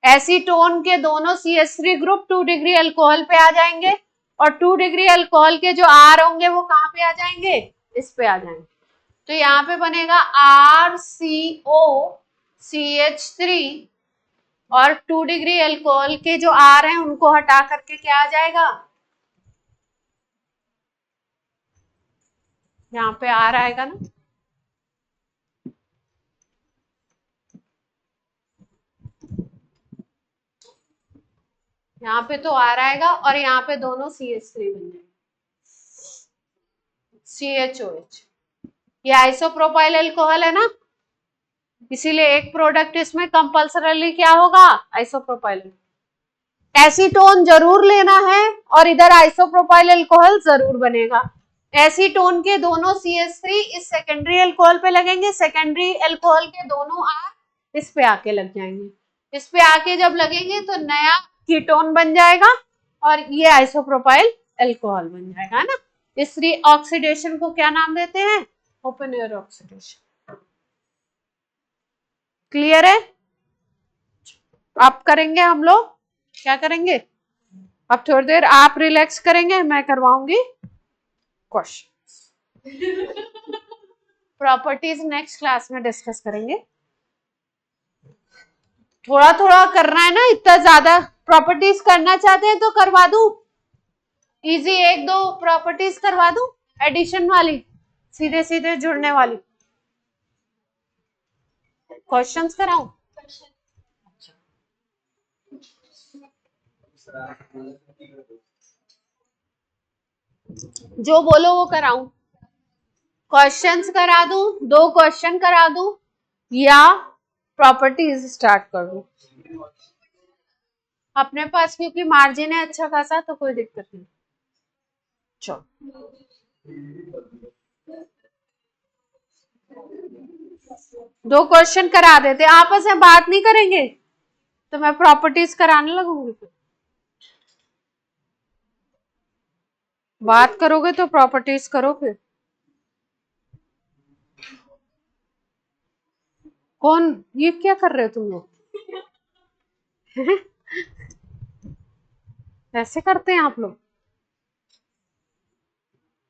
Speaker 1: हैं। एसीटोन के दोनों CH3 ग्रुप 2 डिग्री अल्कोहल पे आ जाएंगे और 2 डिग्री अल्कोहल के जो आर होंगे वो कहाँ पे आ जाएंगे? इस पे आ जाएंगे। तो यहाँ पे बनेगा RCOCH3 और 2 डिग्री अल्कोहल के जो आर हैं उनको हटा करके क्या आ जाएगा? यहाँ पे आर आएगा ना, यहाँ पे तो आर आएगा और यहाँ पे दोनों CH3 बन जाएंगे, CHOH। ये आइसोप्रोपाइल अल्कोहल है ना, इसीलिए एक प्रोडक्ट इसमें कंपल्सरली क्या होगा? आइसोप्रोपाइल। एसीटोन जरूर लेना है और इधर आइसोप्रोपाइल अल्कोहल जरूर बनेगा। एसीटोन के दोनों CH3 इस सेकेंडरी अल्कोहल पे लगेंगे, सेकेंडरी अल्कोहल के दोनों आर इस पे आके लग जाएंगे। इस पे आके जब लगेंगे तो नया कीटोन बन जाएगा और ये आइसोप्रोपाइल अल्कोहल बन जाएगा ना। इस ऑक्सीडेशन को क्या नाम देते हैं? Open air oxidation. क्लियर है? आप करेंगे, हम लोग क्या करेंगे? अब थोड़ी देर आप रिलैक्स करेंगे, मैं करवाऊंगी क्वेश्चन। प्रॉपर्टीज नेक्स्ट क्लास में डिस्कस करेंगे। थोड़ा थोड़ा करना है ना, इतना ज्यादा प्रॉपर्टीज करना चाहते हैं तो करवा दूं, इजी एक दो प्रॉपर्टीज करवा दूं, एडिशन वाली, सीधे सीधे जुड़ने वाली क्वेश्चंस कराऊं? जो बोलो वो कराऊं, क्वेश्चंस करा दूं, 2 क्वेश्चन करा दूं या प्रॉपर्टीज स्टार्ट कर दूं? अपने पास क्योंकि मार्जिन है अच्छा खासा तो कोई दिक्कत नहीं। चलो 2 क्वेश्चन करा देते, आपस में बात नहीं करेंगे तो मैं प्रॉपर्टीज कराने लगूंगी। बात करोगे तो प्रॉपर्टीज करो फिर। कौन ये क्या कर रहे हो तुम लोग? ऐसे करते हैं आप लोग?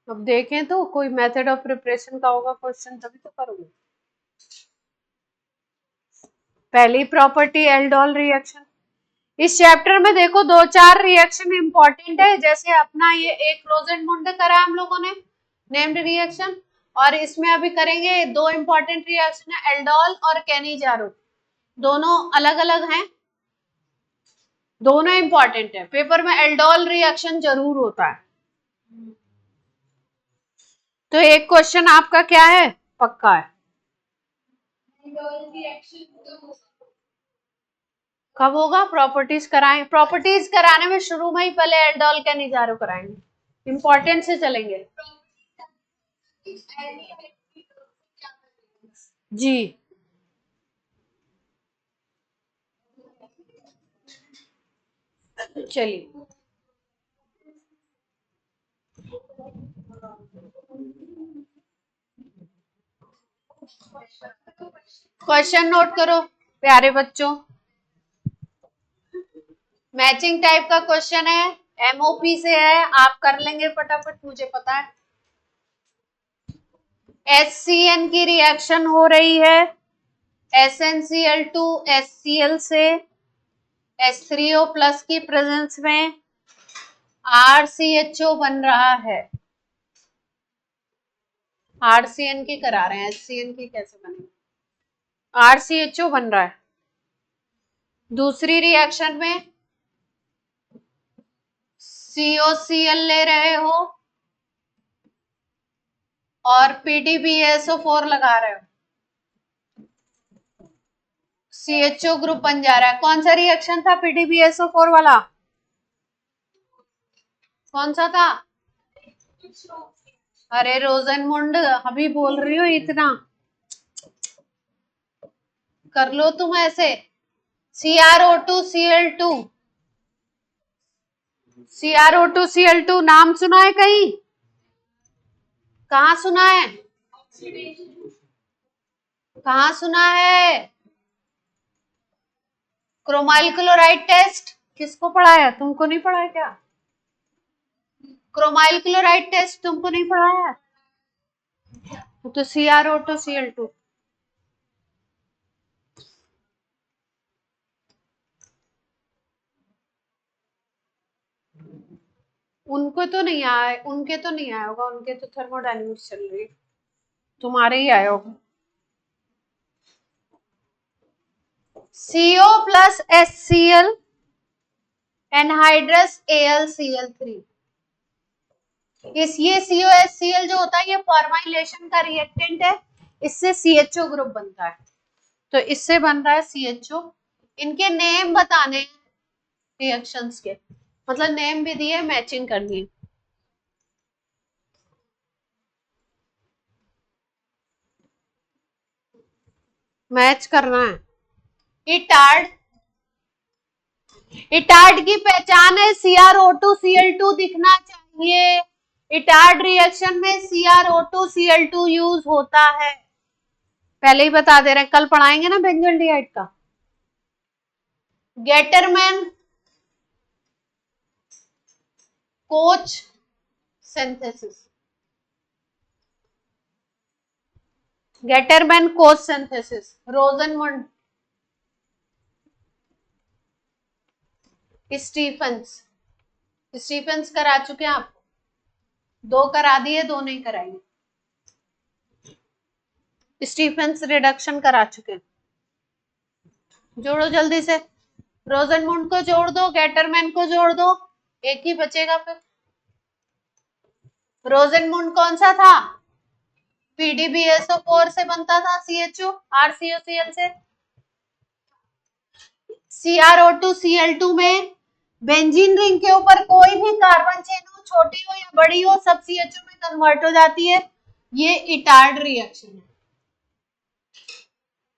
Speaker 1: अब देखें तो कोई मेथड ऑफ प्रिपरेशन का होगा क्वेश्चन तभी तो करोगे। पहली प्रॉपर्टी एल्डोल रिएक्शन। इस चैप्टर में देखो 2-4 रिएक्शन इंपॉर्टेंट है, जैसे अपना ये एक रोजेंटमुंड करा हम लोगों ने नेम्ड रिएक्शन, और इसमें अभी करेंगे 2 इंपॉर्टेंट रिएक्शन है, एल्डोल और कैनिजारो। दोनों अलग अलग हैं, दोनों इंपॉर्टेंट है। पेपर में एल्डोल रिएक्शन जरूर होता है, तो एक क्वेश्चन आपका क्या है, पक्का है। कब होगा? प्रॉपर्टीज कराएं, प्रॉपर्टीज कराने में शुरू में ही पहले एल्डोल कैनिजारो कराएंगे, इंपॉर्टेंट से चलेंगे जी। चलिए क्वेश्चन नोट करो प्यारे बच्चों। मैचिंग टाइप का क्वेश्चन है, एमओपी से है, आप कर लेंगे फटाफट, मुझे पता है। HCN की रिएक्शन हो रही है SnCl2 HCl से H3O प्लस की प्रेजेंस में RCHO बन रहा है। RCN की करा रहे हैं, HCN की कैसे बनेगी? RCHO बन रहा है। दूसरी रिएक्शन में COCl ले रहे हो और PDBSO4 लगा रहे हो, CHO ग्रुप बन जा रहा है। कौन सा रिएक्शन था PDBSO4 वाला? कौन सा था? अरे रोजनमुंड अभी बोल रही हो, इतना कर लो तुम ऐसे। CrO2Cl2, CrO2Cl2 नाम सुना है कहीं? कहाँ सुना है? कहाँ सुना है? क्रोमाइल क्लोराइड टेस्ट किसको पढ़ाया? तुमको नहीं पढ़ाया क्या? क्रोमाइल क्लोराइड टेस्ट तुमको नहीं पढ़ाया? तो CrO2Cl2। उनको तो नहीं आया, उनके तो नहीं आया होगा, उनके तो थर्मोडायनेमिक्स चल रही है, तुम्हारे ही आया होगा। CO plus HCl anhydrous AlCl3। ये COHCl जो होता है ये फॉर्माइलेशन का रिएक्टेंट है, इससे CHO ग्रुप बनता है, तो इससे बन रहा है CHO। इनके नेम बताने रिएक्शंस के, मतलब नेम भी दिए, मैचिंग करनी है। मैच करना है। इटार्ड, इटार्ड की पहचान है CrO2Cl2 दिखना चाहिए। इटार्ड रिएक्शन में CrO2Cl2 यूज होता है, पहले ही बता दे रहे हैं, कल पढ़ाएंगे ना बेंजोल्डिहाइड का। Gattermann Koch synthesis, Gattermann Koch synthesis, Rosenmund, Stephens, Stephens करा चुके हैं आप? 2 करा दिए, 2 नहीं कराएंगे। स्टीफंस रिडक्शन करा चुके हैं। जोड़ो जल्दी से, रोजनमुंड को जोड़ दो, गेटरमैन को जोड़ दो, एक ही बचेगा फिर। रोजनमुंड कौन सा था? PDBSO4 से बनता था, CHO RCOCl से। CrO2Cl2 में बेंजीन रिंग के ऊपर कोई भी कार्बन चेन हो, छोटी हो या बड़ी हो, सब CHO में कन्वर्ट हो जाती है। ये इटार्ड रिएक्शन है,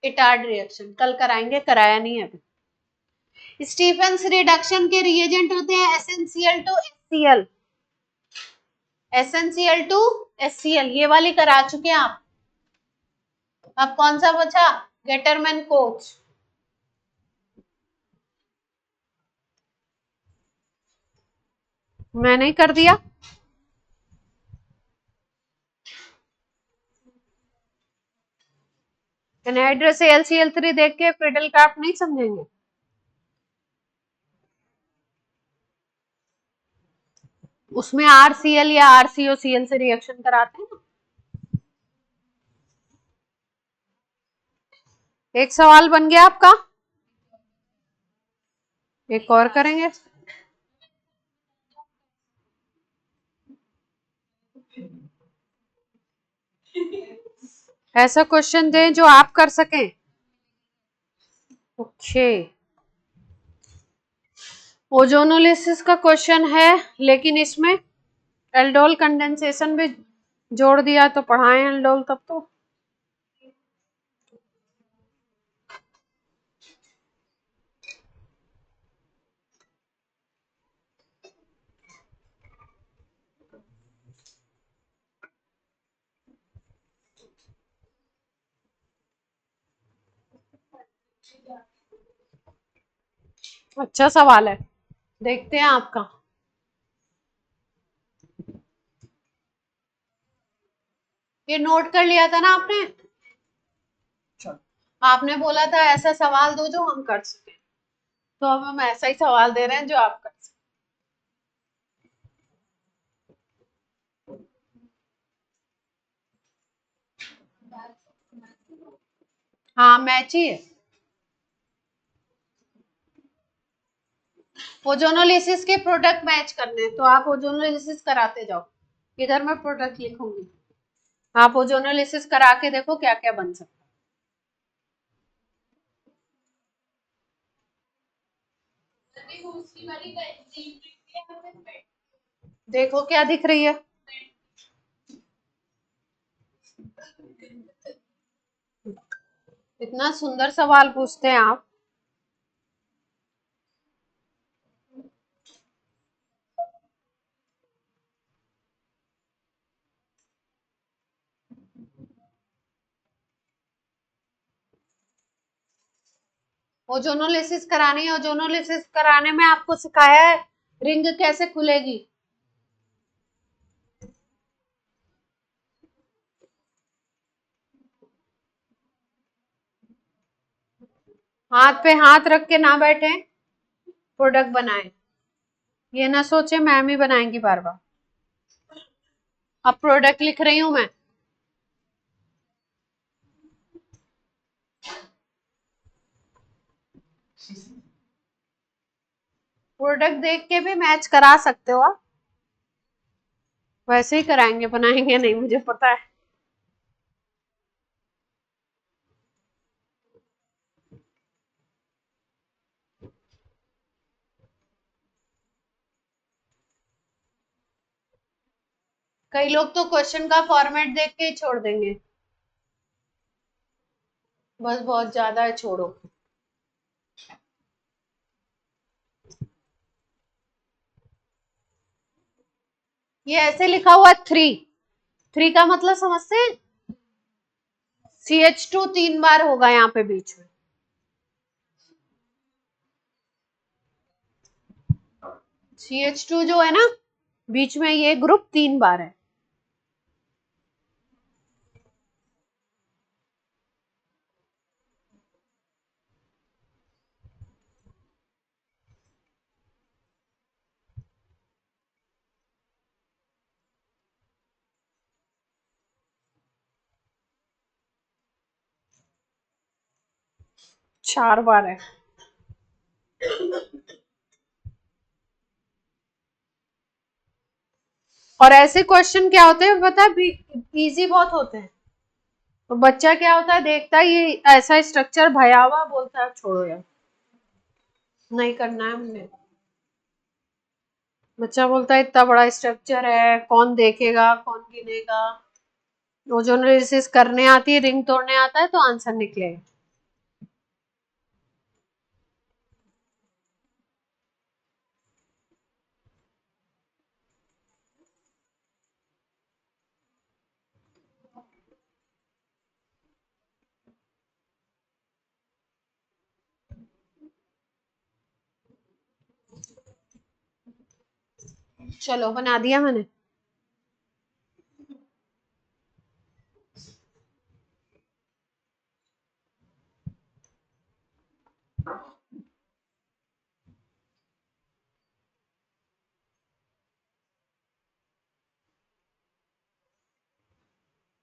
Speaker 1: इटार्ड रिएक्शन कल कराएंगे, कराया नहीं है अभी। स्टीफेंस रिडक्शन के रिएजेंट होते हैं SnCl2HCl, SnCl2HCl, ये वाली करा चुके हैं आप। अब कौन सा बचा? Gattermann coach. मैंने ही कर दिया। एनहाइड्रस से LCl3 देख के फ्रिडल क्राफ्ट नहीं समझेंगे। उसमें RCl या RCOCl से रिएक्शन कराते हैं ना। एक सवाल बन गया आपका, एक और करेंगे। ऐसा क्वेश्चन दें जो आप कर सकें। ओके, ओजोनोलिसिस का क्वेश्चन है, लेकिन इसमें एल्डोल कंडेंसेशन भी जोड़ दिया तो पढ़ाएं एल्डोल तब तो। अच्छा सवाल है, देखते हैं आपका। ये नोट कर लिया था ना आपने? आपने बोला था ऐसा सवाल दो जो हम कर सके, तो अब हम ऐसा ही सवाल दे रहे हैं जो आप कर सके। हाँ मैच ही है। ओजोनोलिसिस के प्रोडक्ट मैच करने हैं, तो आप ओजोनोलिसिस कराते जाओ। इधर मैं प्रोडक्ट लिखूंगी, आप ओजोनोलिसिस करा के देखो क्या क्या बन सकता है। देखो क्या दिख रही है। इतना सुंदर सवाल पूछते हैं आप। ओजोनोलिसिस करानी है, ओजोनोलिसिस कराने में आपको सिखाया है रिंग कैसे खुलेगी। हाथ पे हाथ रख के ना बैठे, प्रोडक्ट बनाए, ये ना सोचे मैम ही बनाएंगी बार बार। अब प्रोडक्ट लिख रही हूं मैं। प्रोडक्ट देख के भी मैच करा सकते हो आप, वैसे ही कराएंगे, बनाएंगे नहीं, मुझे पता है। कई लोग तो क्वेश्चन का फॉर्मेट देख के ही छोड़ देंगे, बस बहुत ज्यादा है, छोड़ो। ये ऐसे लिखा हुआ 3, 3 का मतलब समझते हैं? CH2 3 बार होगा यहाँ पे बीच में। CH2 जो है ना बीच में, ये ग्रुप 3 बार है। 4 बार है। और ऐसे क्वेश्चन क्या होते हैं पता है, इजी बहुत होते हैं। तो बच्चा क्या होता है, देखता है ये ऐसा स्ट्रक्चर भयावह, बोलता है छोड़ो यार नहीं करना है हमने। बच्चा बोलता है इतना बड़ा स्ट्रक्चर है, कौन देखेगा कौन गिनेगा। वो जो एनालिसिस करने आती है, रिंग तोड़ने आता है, तो आंसर निकलेगा। चलो बना दिया मैंने।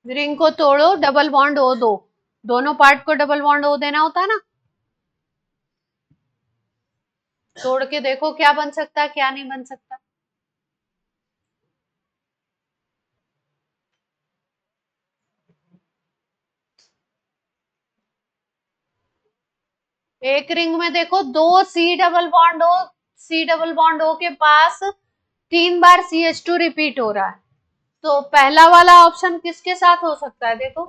Speaker 1: रिंग को तोड़ो, डबल बॉन्ड ओ दो, दोनों पार्ट को डबल बॉन्ड ओ देना होता है ना। तोड़ के देखो क्या बन सकता है क्या नहीं बन सकता। एक रिंग में देखो दो सी डबल बॉन्ड ओ के पास 3 बार CH2 रिपीट हो रहा है। तो पहला वाला ऑप्शन किसके साथ हो सकता है, देखो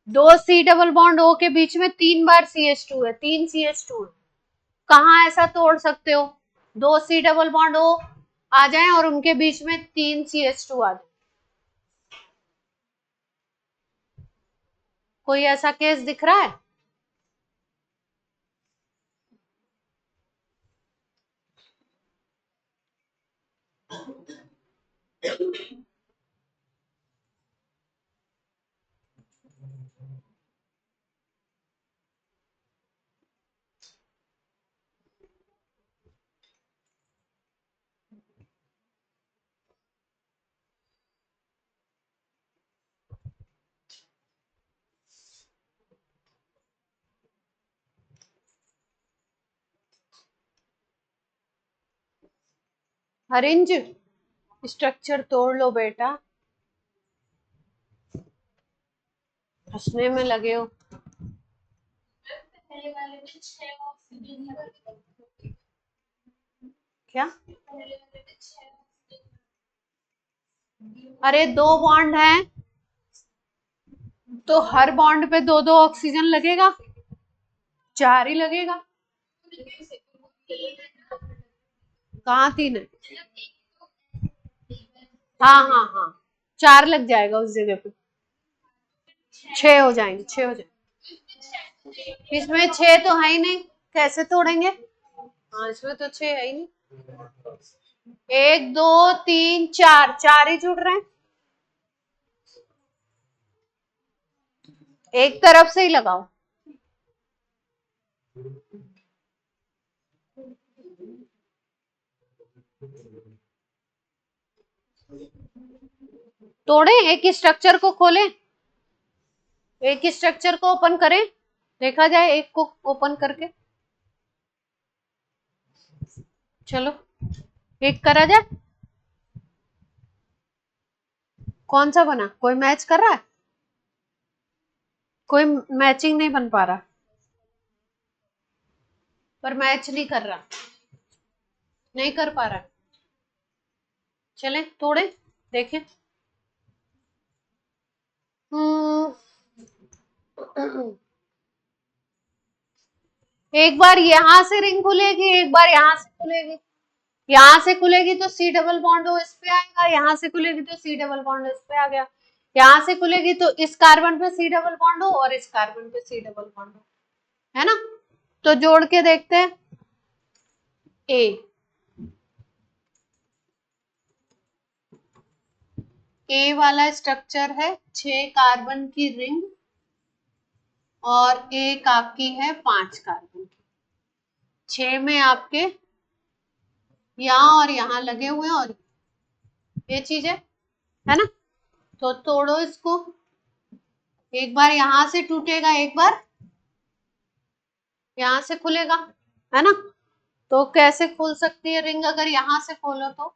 Speaker 1: दो सी डबल बॉन्ड ओ के बीच में 3 बार CH2 है, 3 CH2 है। कहाँ ऐसा तोड़ सकते हो, दो सी डबल बॉन्ड ओ आ जाए और उनके बीच में 3 CH2 आ जाए। कोई ऐसा केस दिख रहा है? हरिंज, स्ट्रक्चर तोड़ लो बेटा, हंसने में लगे हो। क्या? अरे दो बॉन्ड हैं तो हर बॉन्ड पे दो दो ऑक्सीजन लगेगा, 4 ही लगेगा। कहाँ 3 है? हाँ हाँ हाँ, 4 लग जाएगा उस जगह पे, 6 हो जाएंगे, 6 हो जाएंगे। इसमें 6 तो है ही नहीं, कैसे तोड़ेंगे? हाँ इसमें तो 6 है ही नहीं। 1 2 3 4, 4 ही जुड़ रहे हैं, एक तरफ से ही लगाओ। तोड़े, एक ही स्ट्रक्चर को खोलें, एक ही स्ट्रक्चर को ओपन करें, देखा जाए एक को ओपन करके। चलो एक करा जाए। कौन सा बना, कोई मैच कर रहा है? कोई मैचिंग नहीं बन पा रहा, पर मैच नहीं कर रहा, नहीं कर पा रहा। चले तोड़े, देखें। एक बार यहां से रिंग खुलेगी, एक बार यहां से खुलेगी। यहां से खुलेगी तो सी डबल बॉन्ड ओ इस पे आएगा, यहां से खुलेगी तो सी डबल बॉन्ड इस पे आ गया। यहां से खुलेगी तो इस कार्बन पे सी डबल बॉन्ड हो और इस कार्बन पे सी डबल बॉन्ड हो, है ना। तो जोड़ के देखते हैं। ए ए वाला स्ट्रक्चर है 6 कार्बन की रिंग, और एक आपकी है 5 कार्बन की। 6 में आपके यहाँ और यहाँ लगे हुए हैं, और ये चीज है ना। तो तोड़ो इसको, एक बार यहां से टूटेगा, एक बार यहां से खुलेगा, है ना। तो कैसे खुल सकती है रिंग, अगर यहां से खोलो तो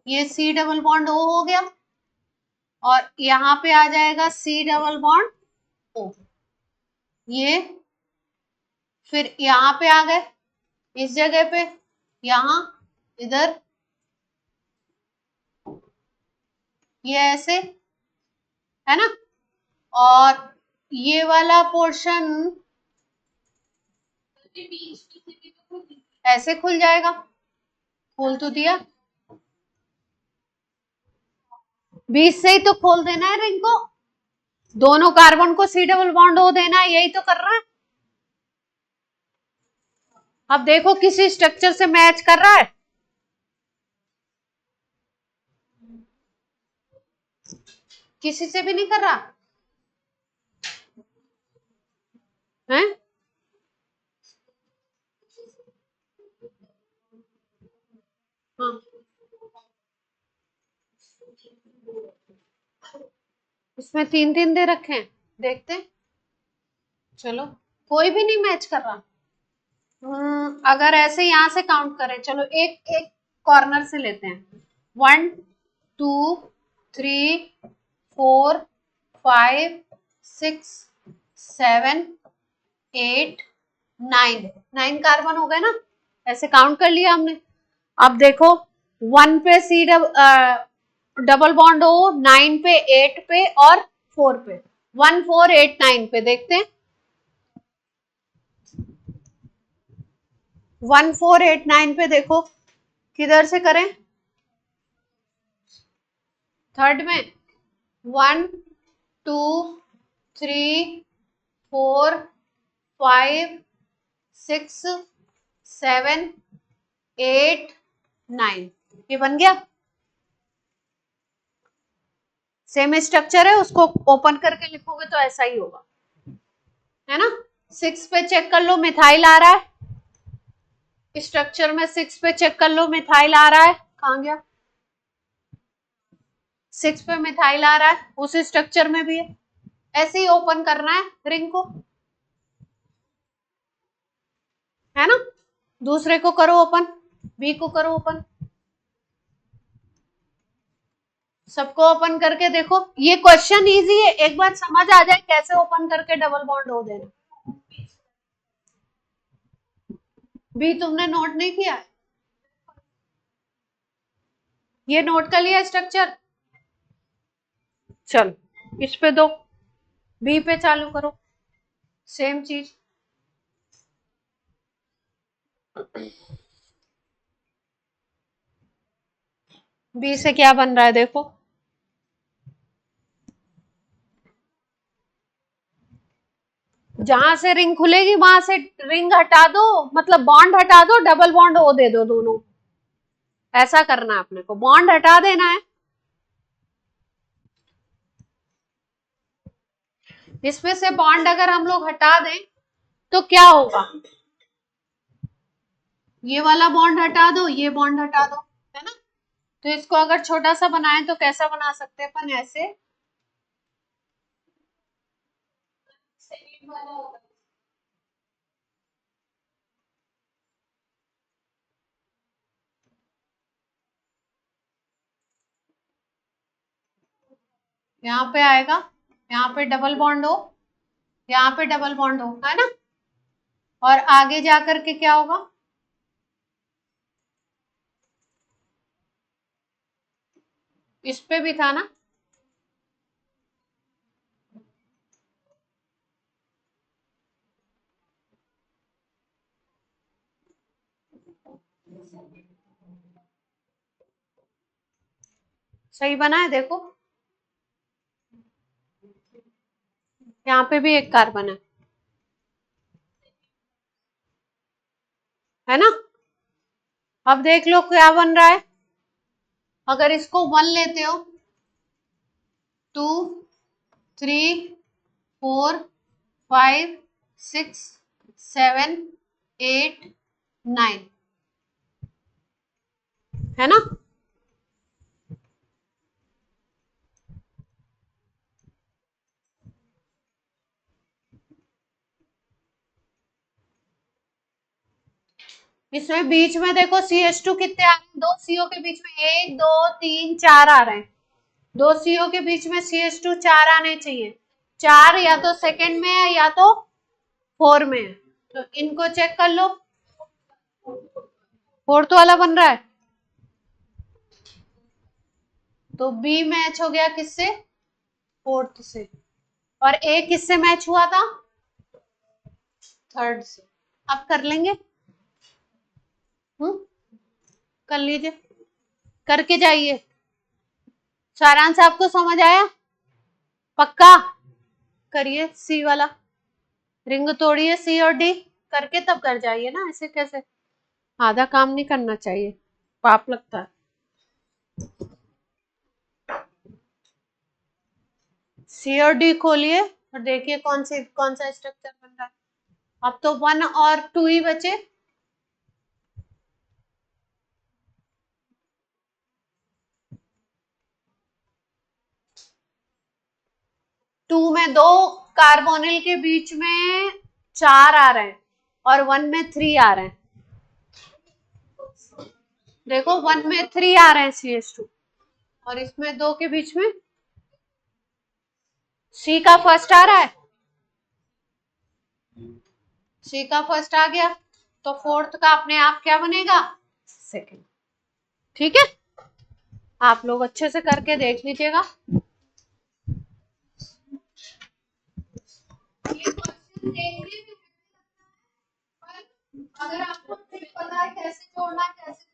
Speaker 1: ये C डबल बॉन्ड O हो गया और यहाँ पे आ जाएगा C डबल बॉन्ड O, ये फिर यहाँ पे आ गए इस जगह पे, यहाँ इधर ये ऐसे, है ना। और ये वाला पोर्शन ऐसे खुल जाएगा, खोल तो दिया, बीच से ही तो खोल देना है रिंग को, दोनों कार्बन को C डबल बॉन्ड O देना है, यही तो कर रहा है। अब देखो किसी स्ट्रक्चर से मैच कर रहा है, किसी से भी नहीं कर रहा है। हाँ, इसमें 3-3 दे रखे हैं, देखते हैं। चलो कोई भी नहीं मैच कर रहा। अगर ऐसे यहां से काउंट करें, चलो एक एक कॉर्नर से लेते हैं, 1 2 3 4 5 6 7 8 9, 9 कार्बन हो गए ना, ऐसे काउंट कर लिया हमने। अब देखो 1 पे C डबल बॉन्ड O, 9 पे, 8 पे और 4 पे, 1 4 8 9 पे देखते हैं। 1 4 8 9 पे देखो किधर से करें, थर्ड में 1 2 3 4 5 6 7 8 9, ये बन गया। सेम स्ट्रक्चर है, उसको ओपन करके लिखोगे तो ऐसा ही होगा, है ना। 6 पे चेक कर लो, मिथाइल आ रहा है स्ट्रक्चर में, 6 पे चेक कर लो, मिथाइल आ रहा है, कहां गया, 6 पे मिथाइल आ रहा है, उस स्ट्रक्चर में भी है। ऐसे ही ओपन करना है रिंग को, है ना। दूसरे को करो ओपन, बी को करो ओपन, सबको ओपन करके देखो। ये क्वेश्चन इजी है, एक बार समझ आ जाए कैसे ओपन करके डबल बॉन्ड हो देना। बी तुमने नोट नहीं किया, ये नोट कर लिया स्ट्रक्चर, चल इस पे दो, बी पे चालू करो, सेम चीज। बी से क्या बन रहा है देखो, जहां से रिंग खुलेगी वहां से रिंग हटा दो, मतलब बॉन्ड हटा दो, डबल बॉन्ड ओ दे दो दोनों, ऐसा करना है अपने को, बॉन्ड हटा देना है। इसमें से बॉन्ड अगर हम लोग हटा दें तो क्या होगा, ये वाला बॉन्ड हटा दो, ये बॉन्ड हटा दो, है ना। तो इसको अगर छोटा सा बनाए तो कैसा बना सकते हैं अपन, ऐसे यहाँ पे आएगा, यहाँ पे डबल बॉन्ड हो, यहाँ पे डबल बॉन्ड हो, है ना। और आगे जाकर के क्या होगा, इस पे भी था ना, सही बना है देखो, यहाँ पे भी एक कार्बन है ना। अब देख लो क्या बन रहा है, अगर इसको 1 लेते हो, 2 3 4 5 6 7 8 9, है ना। इसमें बीच में देखो CH2 कितने आ रहे हैं, 2 CO के बीच में 1 2 3 4 आ रहे हैं। 2 CO के बीच में CH2 4 आने चाहिए। 4 या तो सेकंड में है या तो 4 में है, तो इनको चेक कर लो। फोर्थ वाला बन रहा है, तो बी मैच हो गया किससे, फोर्थ से। और ए किससे मैच हुआ था, थर्ड से। अब कर लेंगे, कर लीजिए, करके जाइए। सारांश आपको समझ आया, पक्का करिए। सी वाला रिंग तोड़िए, सी और डी करके तब कर जाइए ना, ऐसे कैसे, आधा काम नहीं करना चाहिए, पाप लगता है। सी और डी खोलिए और देखिए कौन सा स्ट्रक्चर बन रहा है। अब तो 1 और 2 ही बचे। टू में 2 कार्बोनिल के बीच में 4 आ रहे हैं और 1 में 3 आ रहे हैं। देखो 1 में 3 आ रहे हैं CH2 और इसमें 2 के बीच में C का फर्स्ट आ रहा है, C का फर्स्ट आ गया, तो फोर्थ का अपने आप क्या बनेगा, सेकंड। ठीक है, आप लोग अच्छे से करके देख लीजिएगा। ये क्वेश्चन देखने में, अगर आपको पता है कैसे जोड़ना है कैसे